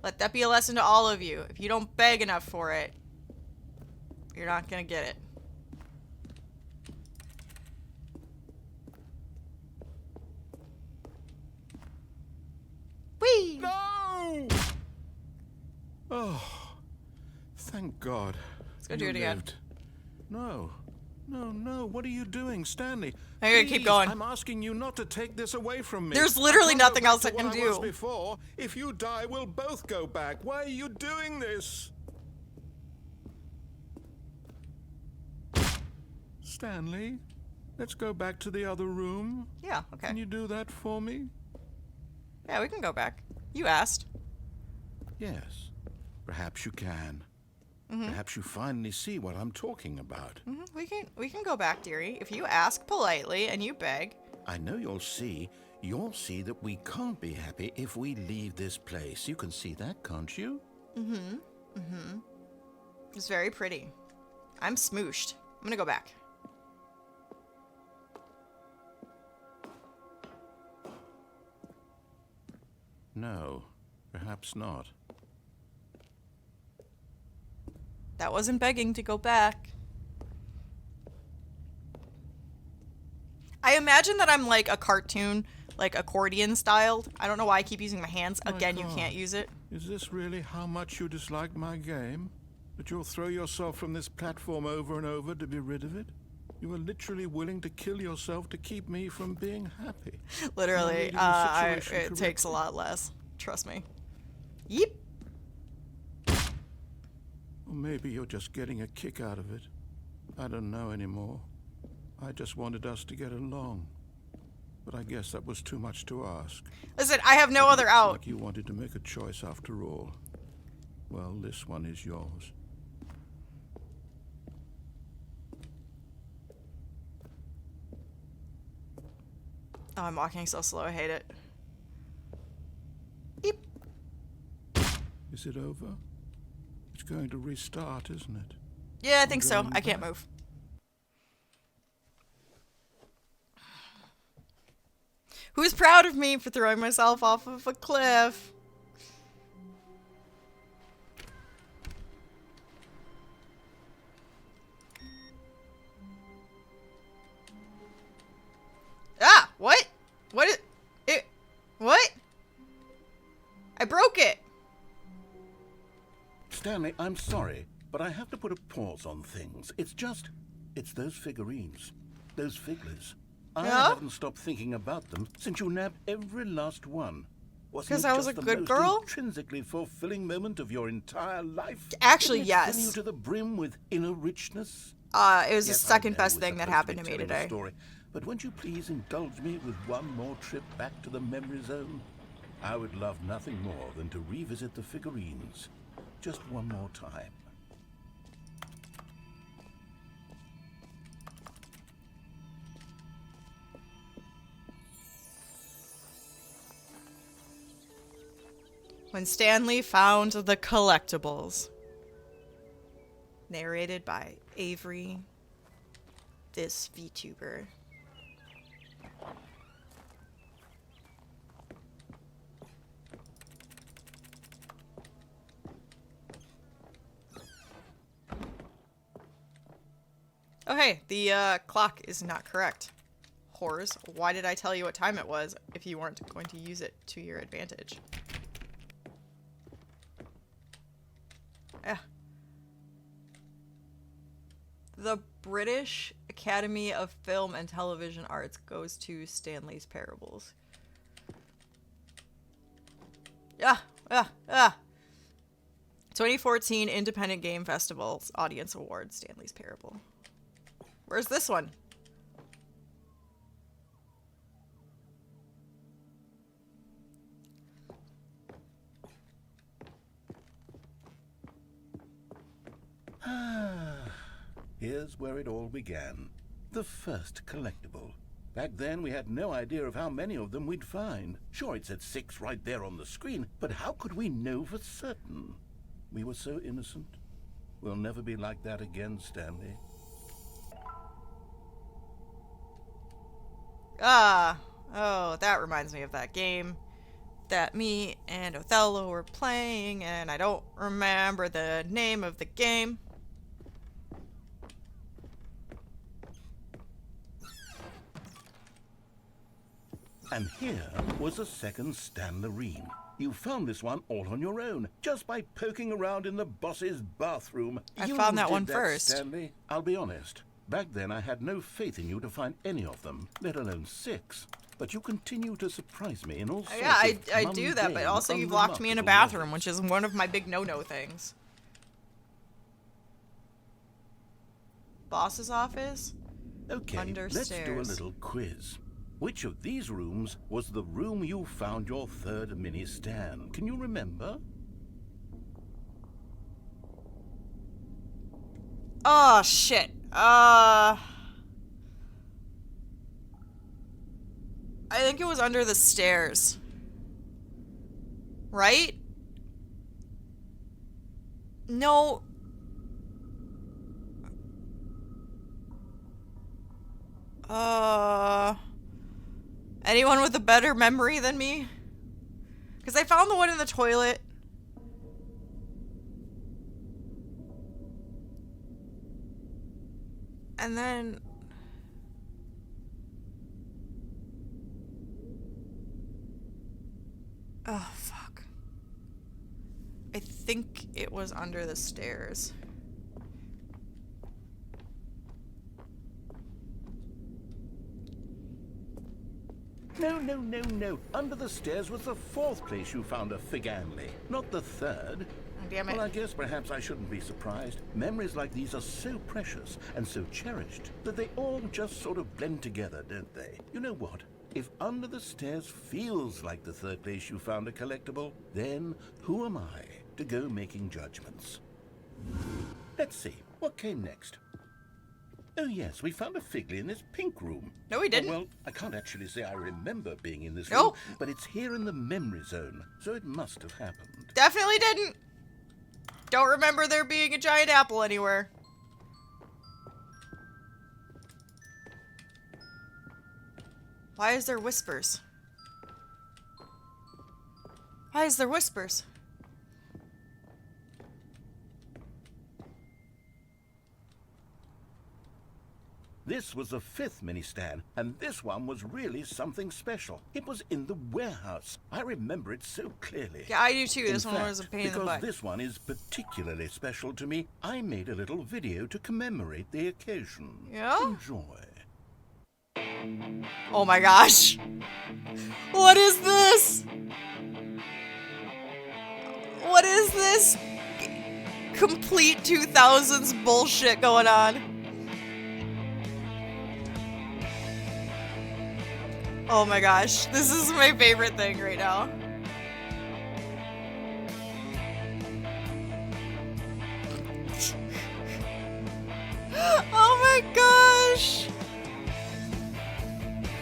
Let that be a lesson to all of you. If you don't beg enough for it, you're not gonna get it. Whee! No! Oh, thank God. Let's go do it again. No. No, no. What are you doing, Stanley? I'm gonna keep Please, going. I'm asking you not to take this away from me. There's literally I can't nothing go back else to I can what was do. before. If you die, we'll both go back. Why are you doing this? Stanley, let's go back to the other room. Yeah, okay. Can you do that for me? Yeah, we can go back. You asked. Yes. Perhaps you can. Perhaps you finally see what I'm talking about. We can go back, dearie. If you ask politely and you beg. I know you'll see. You'll see that we can't be happy if we leave this place. You can see that, can't you? It's very pretty. I'm smooshed. I'm gonna go back. No, perhaps not. That wasn't begging to go back. I imagine that I'm like a cartoon, like accordion styled. I don't know why I keep using my hands. My Again, you God. can't use it. Is this really how much you dislike my game? That you'll throw yourself from this platform over and over to be rid of it? You are literally willing to kill yourself to keep me from being happy. Literally, Am I reading the situation it takes a correctly? lot less. Trust me. Yeep. Or maybe you're just getting a kick out of it. I don't know anymore. I just wanted us to get along. But I guess that was too much to ask. Listen, I have no other Looks out. like you wanted to make a choice after all. Well, this one is yours. Oh, I'm walking so slow. I hate it. Yeep. Is it over? It's going to restart, isn't it? Yeah, I think so. going I can't back. move. Who's proud of me for throwing myself off of a cliff? Ah! What? What? What? I broke it. Stanley, I'm sorry, but I have to put a pause on things. It's those figurines, those figures. I Yeah? haven't stopped thinking about them since you nabbed every last one. Wasn't 'Cause it I was just a the good most girl? intrinsically fulfilling moment of your entire life? Actually, Didn't it fill yes. you to the brim with inner richness? It was the Yes, I second know best we're thing that supposed happened be to me telling a today. story, but won't you please indulge me with one more trip back to the memory zone? I would love nothing more than to revisit the figurines. Just one more time. When Stanley found the collectibles. Narrated by Avery, this VTuber. Oh hey, the clock is not correct. Whores, why did I tell you what time it was if you weren't going to use it to your advantage? Yeah. The British Academy of Film and Television Arts goes to Stanley's Parables. Yeah, 2014 Independent Game Festival's Audience Award, Stanley's Parable. Where's this one? Here's where it all began. The first collectible. Back then, we had no idea of how many of them we'd find. Sure, it said 6 right there on the screen, but how could we know for certain? We were so innocent. We'll never be like that again, Stanley. Oh, that reminds me of that game that me and Othello were playing, and I don't remember the name of the game. And here was a second Stanlerine. You found this one all on your own, just by poking around in the boss's bathroom. I You found that did one first. Stanley. I'll be honest. Back then, I had no faith in you to find any of them, let alone 6. But you continue to surprise me in all sorts Yeah, of I do that, but mundane, also you've locked me in a unremarkable bathroom, ways. which is one of my big no-no things. Boss's office? Okay, let's do a Understairs. little quiz. Which of these rooms was the room you found your third mini Stan? Can you remember? Oh, shit. I think it was under the stairs. Right? No. Anyone with a better memory than me? Because I found the one in the toilet. And then... Oh, fuck. I think it was under the stairs. No. Under the stairs was the 4th place you found a Figanley, not the 3rd. Oh, damn it. Well, I guess perhaps I shouldn't be surprised. Memories like these are so precious and so cherished that they all just sort of blend together, don't they? You know what? If under the stairs feels like the 3rd place you found a collectible, then who am I to go making judgments? Let's see, what came next? Oh yes, we found a Figley in this pink room. No, we didn't. Oh, well, I can't actually say I remember being in this No. room, but it's here in the memory zone, so it must have happened. Definitely didn't. Don't remember there being a giant apple anywhere. Why is there whispers? Why is there whispers? This was the 5th mini Stan, and this one was really something special. It was in the warehouse. I remember it so clearly. Yeah, I do too. In This one fact, was a pain in the because butt. this one is particularly special to me, I made a little video to commemorate the occasion. Yeah? Enjoy. Oh my gosh. What is this? What is this complete 2000s bullshit going on? Oh my gosh. This is my favorite thing right now. Oh my gosh.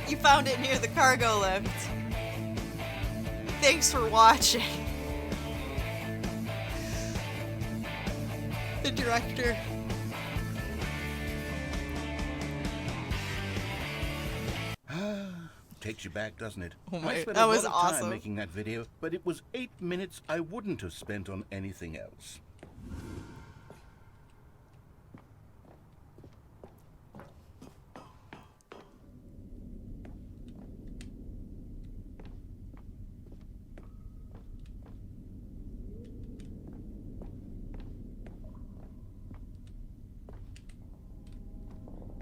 You found it near the cargo lift. Thanks for watching. The director. Takes you back, doesn't it? Oh my- I spent that a was lot of time awesome. making that video, but it was 8 minutes I wouldn't have spent on anything else.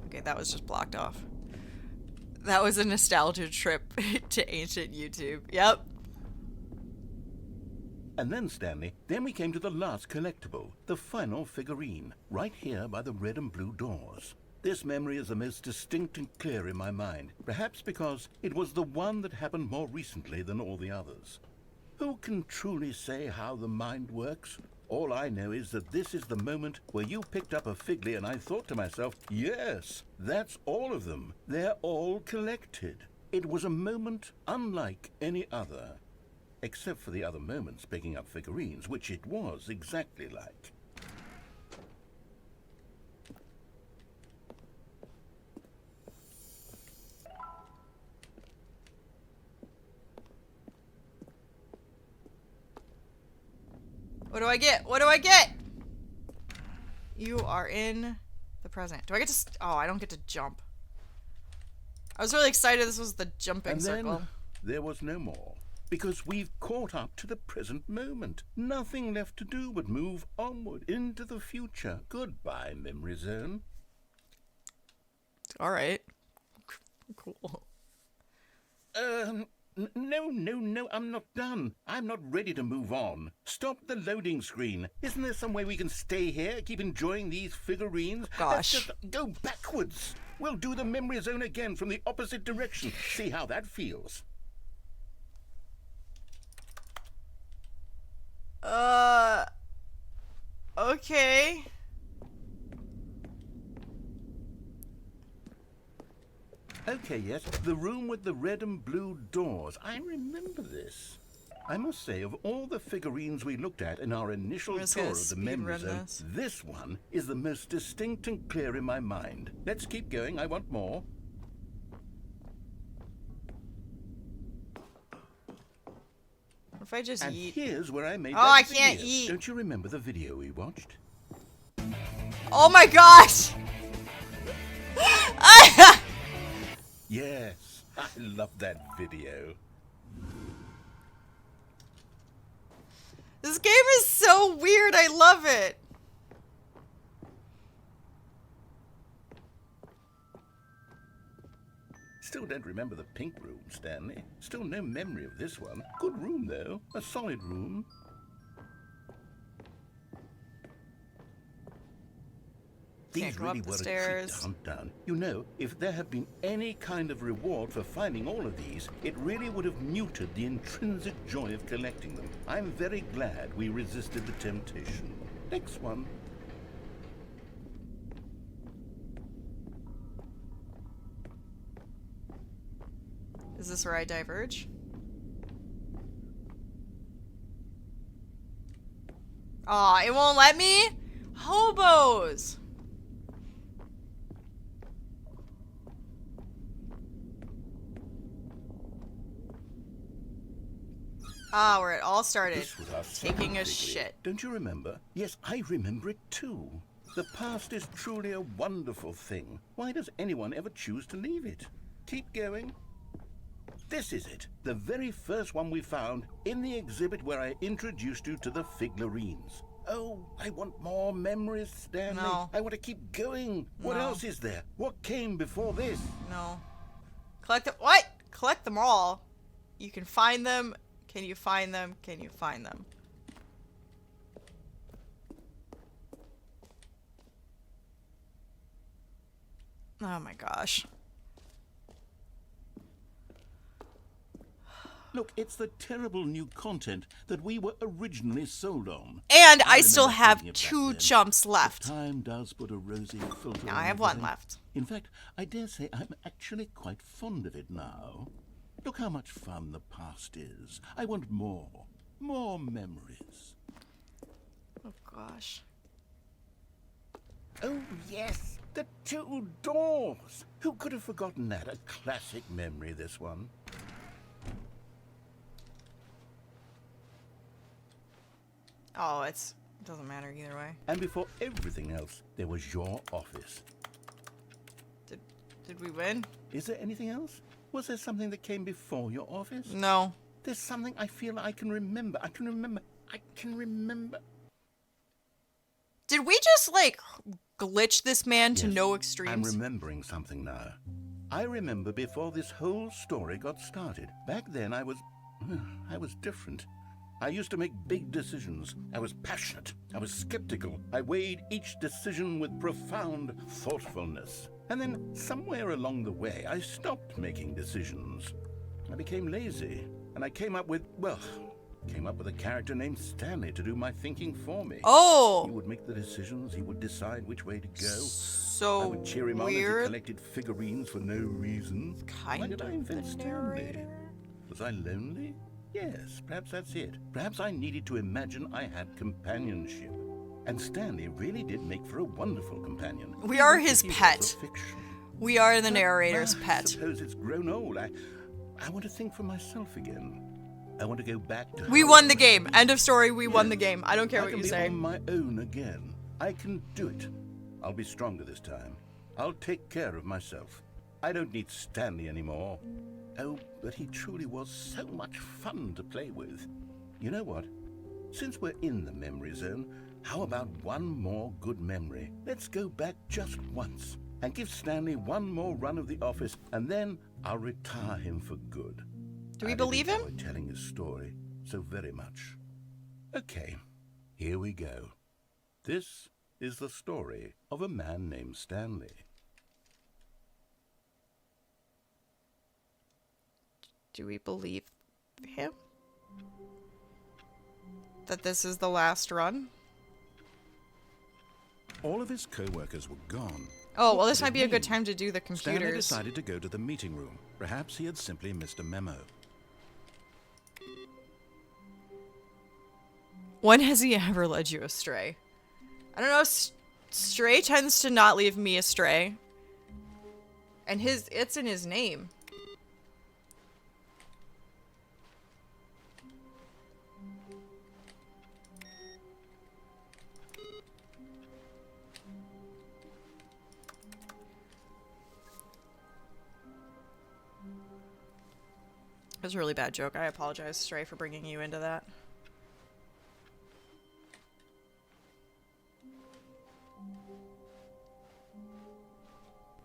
Okay, that was just blocked off. That was a nostalgia trip to ancient YouTube. Yep. And then, Stanley, then we came to the last collectible, the final figurine, right here by the red and blue doors. This memory is the most distinct and clear in my mind, perhaps because it was the one that happened more recently than all the others. Who can truly say how the mind works, All I know is that this is the moment where you picked up a Figley and I thought to myself, yes, that's all of them. They're all collected. It was a moment unlike any other. Except for the other moments picking up figurines, which it was exactly like. What do I get? What do I get? You are in the present. Do I get to... oh, I don't get to jump. I was really excited this was the jumping And circle. then there was no more. Because we've caught up to the present moment. Nothing left to do but move onward into the future. Goodbye, Memory Zone. Alright. Cool. No, I'm not done. I'm not ready to move on. Stop the loading screen. Isn't there some way we can stay here, keep enjoying these figurines? Gosh. Let's just go backwards. We'll do the Memory Zone again from the opposite direction. See how that feels. Okay. Okay, yes, the room with the red and blue doors. I remember this. I must say, of all the figurines we looked at in our initial I'm just tour gonna of the speed Memory run Zone, this one is the most distinct and clear in my mind. Let's keep going. I want more. What if I just And eat? here's where I made Oh, that I can't video. eat. Don't you remember the video we watched? Oh my gosh! Yes, I love that video. This game is so weird. I love it. Still don't remember the pink room, Stanley. Still no memory of this one. Good room, though. A solid room. Can't These go really up the were a treat stairs. to hunt down. You know, if there had been any kind of reward for finding all of these, it really would have muted the intrinsic joy of collecting them. I'm very glad we resisted the temptation. Next one. Is this where I diverge? Aw, it won't let me? Hobos! Ah, where it all started. This was our Taking a second Figley. shit. Don't you remember? Yes, I remember it too. The past is truly a wonderful thing. Why does anyone ever choose to leave it? Keep going. This is it. The very first one we found in the exhibit where I introduced you to the figurines. Oh, I want more memories, Stanley. No. I want to keep going. What No. else is there? What came before this? No. Collect them. What? Collect them all. You can find them. Can you find them? Can you find them? Oh my gosh. Look, it's the terrible new content that we were originally sold on. And I still remember have thinking it back 2 then. jumps left. Time does put a rosy filter Now on I have 1 everything. left. In fact, I dare say I'm actually quite fond of it now. Look how much fun the past is. I want more. More memories. Oh gosh. Oh, yes. The 2 doors. Who could have forgotten that? A classic memory, this one. Oh, it doesn't matter either way. And before everything else, there was your office. Did we win? Is there anything else? Was there something that came before your office? No. There's something I feel I can remember. I can remember. Did we just like glitch this man to Yes, no I'm extremes? remembering something now. I remember before this whole story got started. Back then I was different. I used to make big decisions. I was passionate. I was skeptical. I weighed each decision with profound thoughtfulness. And then somewhere along the way, I stopped making decisions. I became lazy. And I came up with, well, Came up with a character named Stanley to do my thinking for me. Oh! He would make the decisions, he would decide which way to go. I So would cheer him on as he weird. collected figurines for no reason. Why Kind did I of invent the Stanley? narrator. Was I lonely? Yes, perhaps that's it. Perhaps I needed to imagine I had companionship. And Stanley really did make for a wonderful companion. We are Even if his he was pet. a fiction. We are the narrator's I pet. suppose it's grown old. I want to think for myself again. I want to go back to. We how won it the was game. to be. End of story. We won the Yes, game. I don't care I what can you be say. on my own again. I can do it. I'll be stronger this time. I'll take care of myself. I don't need Stanley anymore. Oh, but he truly was so much fun to play with. You know what? Since we're in the memory zone, how about one more good memory? Let's go back just once and give Stanley one more run of the office, and then I'll retire him for good. Do we I did believe him? enjoy telling his story so very much. Okay, here we go. This is the story of a man named Stanley. Do we believe him? That this is the last run? All of his co-workers were gone. Oh, well, What this did might it be a good mean? time to do the Stanley computers. decided to go to the meeting room. Perhaps he had simply missed a memo. When has he ever led you astray? I don't know. Stray tends to not leave me astray. And it's in his name. It was a really bad joke. I apologize, Stray, for bringing you into that.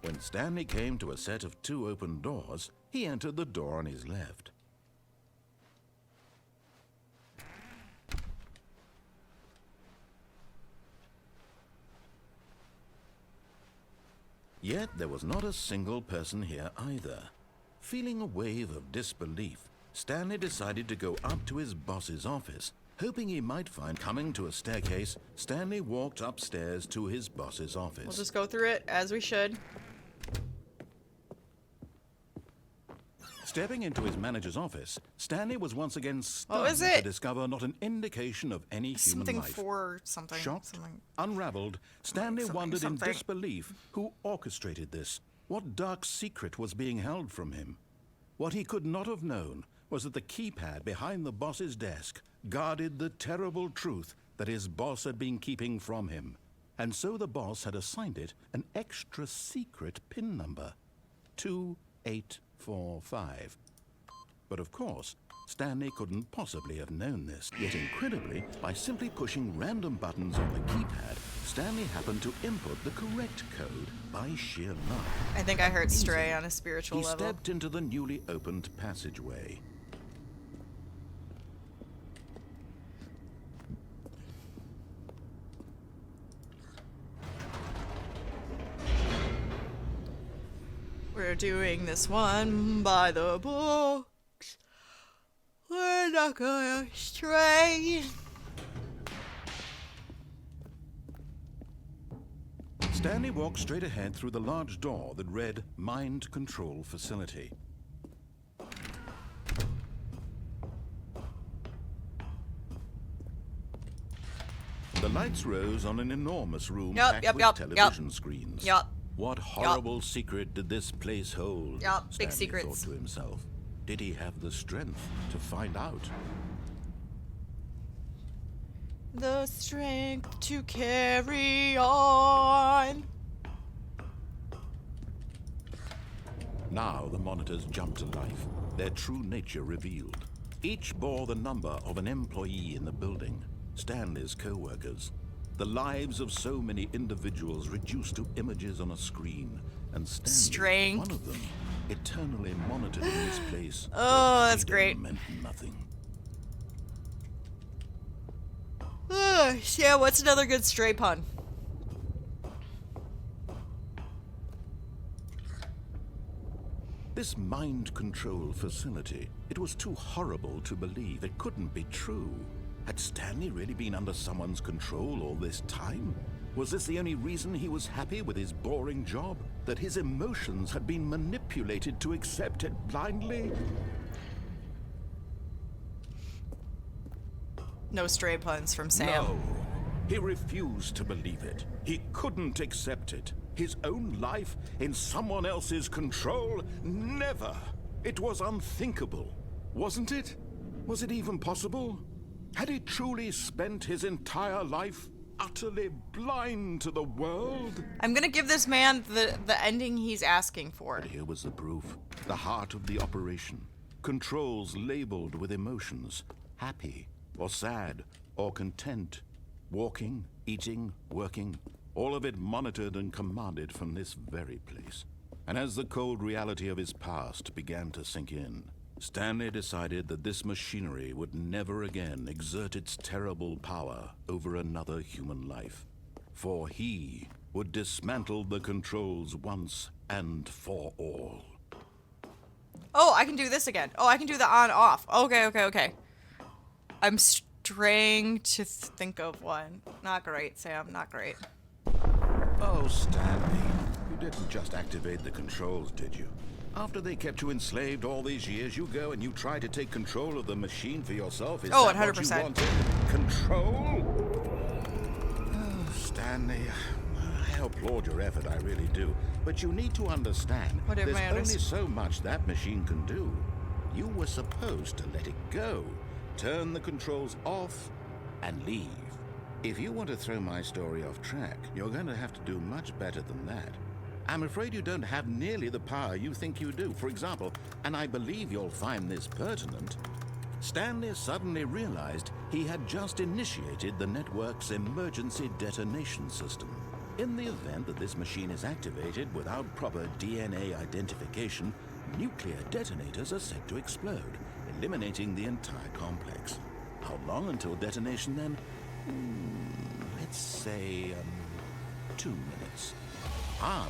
When Stanley came to a set of 2 open doors, he entered the door on his left. Yet there was not a single person here either. Feeling a wave of disbelief, Stanley decided to go up to his boss's office. Hoping he might find coming to a staircase, Stanley walked upstairs to his boss's office. We'll just go through it as we should. Stepping into his manager's office, Stanley was once again What was stunned to it? discover not an indication of any human Something life. for something. Shocked, Something. unraveled, Stanley Something, wondered something. in disbelief who orchestrated this. What dark secret was being held from him? What he could not have known was that the keypad behind the boss's desk guarded the terrible truth that his boss had been keeping from him. And so the boss had assigned it an extra secret PIN number, 2845. But of course, Stanley couldn't possibly have known this. Yet incredibly, by simply pushing random buttons on the keypad, Stanley happened to input the correct code by sheer luck. I think I heard Stray on a spiritual He level. stepped into the newly opened passageway. We're doing this one by the books. We're not gonna stray. Stanley walked straight ahead through the large door that read Mind Control Facility. The lights rose on an enormous room Yup, packed yup, with yup, television screens. Yup. What horrible secret did this place hold? Yup, big Stanley secrets. thought to himself. Did he have the strength to find out? The strength to carry on. Now the monitors jumped to life, their true nature revealed. Each bore the number of an employee in the building, Stanley's co-workers. The lives of so many individuals reduced to images on a screen, and Stanley, Strength. one of them, eternally monitored in this place. Oh, where that's freedom great. meant nothing. Yeah, what's another good Stray pun? This mind control facility, it was too horrible to believe. It couldn't be true. Had Stanley really been under someone's control all this time? Was this the only reason he was happy with his boring job? That his emotions had been manipulated to accept it blindly? No stray puns from Sam. No. He refused to believe it. He couldn't accept it. His own life in someone else's control? Never. It was unthinkable. Wasn't it? Was it even possible? Had he truly spent his entire life utterly blind to the world? I'm gonna give this man the ending he's asking for. But here was the proof. The heart of the operation. Controls labeled with emotions. Happy, or sad, or content. Walking, eating, working. All of it monitored and commanded from this very place. And as the cold reality of his past began to sink in, Stanley decided that this machinery would never again exert its terrible power over another human life. For he would dismantle the controls once and for all. Oh, I can do this again. Oh, I can do the on-off. Okay. I'm trying to think of one. Not great, Sam. Not great. Oh, Stanley, you didn't just activate the controls, did you? After they kept you enslaved all these years, you go and you try to take control of the machine for yourself. Is Oh, that 100%. what you wanted? Control? Oh, Stanley, I applaud your effort, I really do. But you need to understand, What am there's I only understand? so much that machine can do. You were supposed to let it go, turn the controls off, and leave. If you want to throw my story off track, you're going to have to do much better than that. I'm afraid you don't have nearly the power you think you do. For example, and I believe you'll find this pertinent, Stanley suddenly realized he had just initiated the network's emergency detonation system. In the event that this machine is activated without proper DNA identification, nuclear detonators are set to explode, eliminating the entire complex. How long until detonation then? Let's say 2 minutes.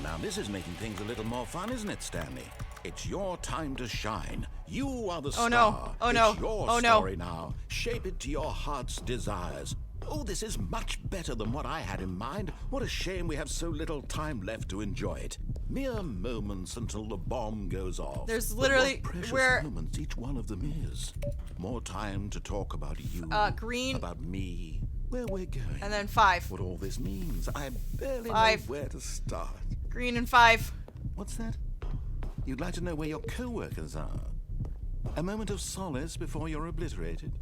Now this is making things a little more fun, isn't it, Stanley? It's your time to shine. You are the star. Oh no. Oh no. It's your Oh no. story now. Shape it to your heart's desires. Oh, this is much better than what I had in mind. What a shame we have so little time left to enjoy it. Mere moments until the bomb goes off. There's But literally- what precious where- moments each one of them is. More time to talk about you. Green. About me. Where we're going. And then 5. What all this means. I barely 5. know where to start. Green and 5. What's that? You'd like to know where your co-workers are? A moment of solace before you're obliterated?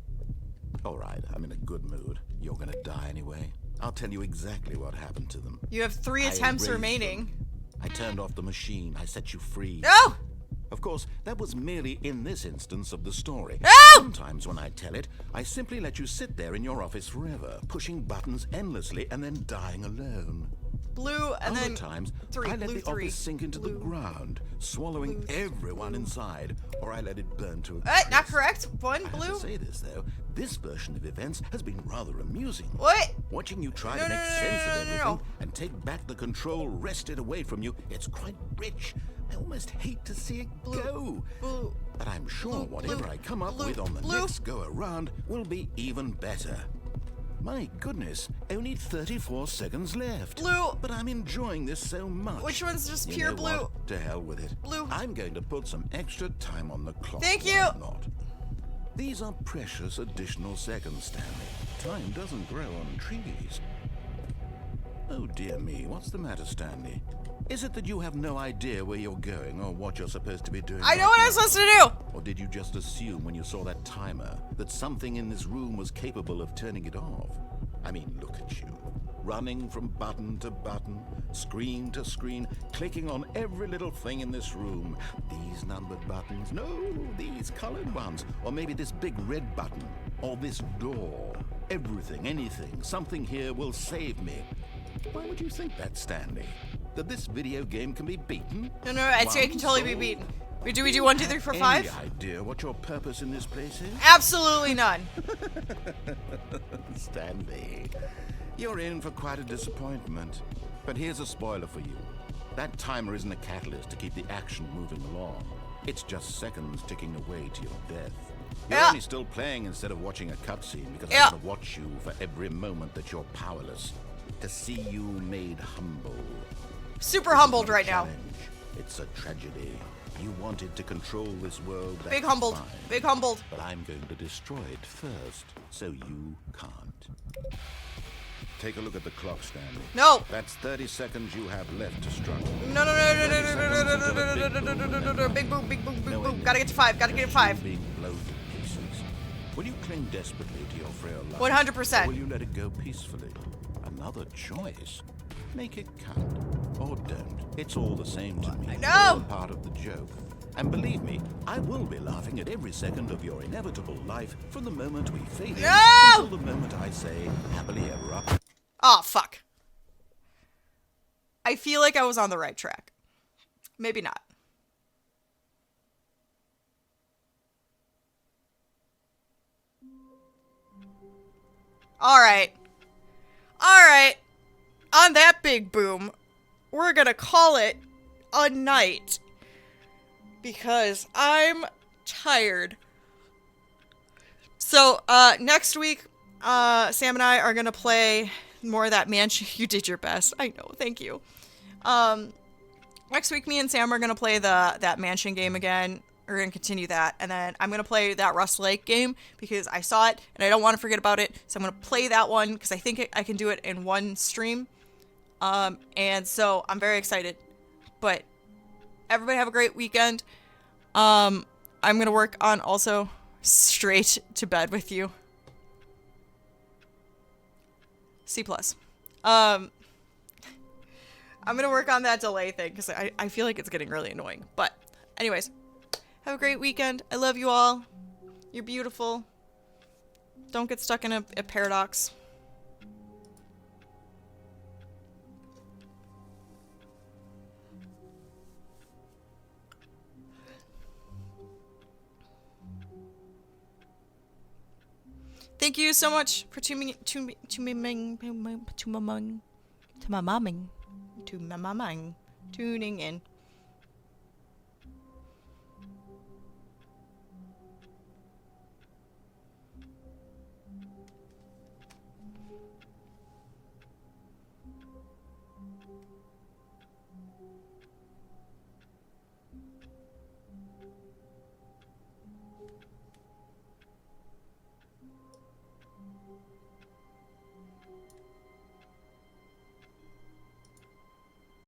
All right, I'm in a good mood. You're gonna die anyway. I'll tell you exactly what happened to them. You have 3 I attempts erased remaining. them. I turned off the machine. I set you free. No! Of course, that was merely in this instance of the story. No! Sometimes when I tell it, I simply let you sit there in your office forever, pushing buttons endlessly and then dying alone. Blue and Other then times, 3. I let Blue the 3. office sink into the ground, swallowing Blue, everyone blue. inside, or I let it burn to a Not crisp. correct. 1 I have blue. to say this, though. This version of events has been rather amusing. What? Watching you try No, to no, make no, sense no, of no, everything no. and take back the control wrested away from you, it's quite rich. I almost hate to see it Blue, go. blue, But I'm sure blue, whatever blue, I come up blue, with on the blue. next go around will be even better. My goodness, only 34 seconds left. Blue. But I'm enjoying this so much. Which one's just You pure know blue? what? To hell with it. Blue. I'm going to put some extra time on the clock. Thank Why you. not? These are precious additional seconds, Stanley. Time doesn't grow on trees. Oh dear me, what's the matter, Stanley? Is it that you have no idea where you're going or what you're supposed to be doing? I know right what now? I'm supposed to do. Or did you just assume when you saw that timer that something in this room was capable of turning it off? I mean, look at you. Running from button to button, screen to screen, clicking on every little thing in this room. These numbered buttons, no, these colored ones. Or maybe this big red button, or this door. Everything, anything, something here will save me. Why would you think that, Stanley? That this video game can be beaten? No, I'd say it can totally be One beaten. Do we do 1, 2, 3, 4, 5? Any idea what your purpose in this place is? Absolutely none. Stanley, you're in for quite a disappointment. But here's a spoiler for you. That timer isn't a catalyst to keep the action moving along. It's just seconds ticking away to your death. You're Yeah. only still playing instead of watching a cutscene because Yeah. I'm going to watch you for every moment that you're powerless. To see you made humble. Super humbled right now. Challenge. It's a tragedy. You wanted to control this world. Big that's humbled. fine. Big humbled. But I'm going to destroy it first, so you can't. Take a look at the clock, Stanley. No. That's 30 seconds you have left to struggle. No, no, no, no, no, no, no, no, no, no, no, no, no, no, big boom, big boom, big boom. Gotta get to 5, gotta get to 5. Being blown to pieces. Will you cling desperately to your frail life? 100%. Or will you let it go peacefully? Another choice. Make it count. Or don't. It's all the same to me. I know. All part of the joke. And believe me, I will be laughing at every second of your inevitable life from the moment we fade in No! until the moment I say happily ever after. Oh, fuck. I feel like I was on the right track. Maybe not. All right. All right. On that big boom, we're gonna call it a night. Because I'm tired. So, next week, Sam and I are gonna play more of that mansion. You did your best. I know. Thank you. Next week, me and Sam are gonna play that mansion game again. We're gonna continue that, and then I'm gonna play that Rust Lake game because I saw it and I don't want to forget about it. So I'm gonna play that one because I think I can do it in one stream. And so I'm very excited. But everybody have a great weekend. I'm gonna work on also straight to bed with you. C+. I'm gonna work on that delay thing because I feel like it's getting really annoying. But anyways, have a great weekend. I love you all. You're beautiful. Don't get stuck in a paradox. Thank you so much for tuning in.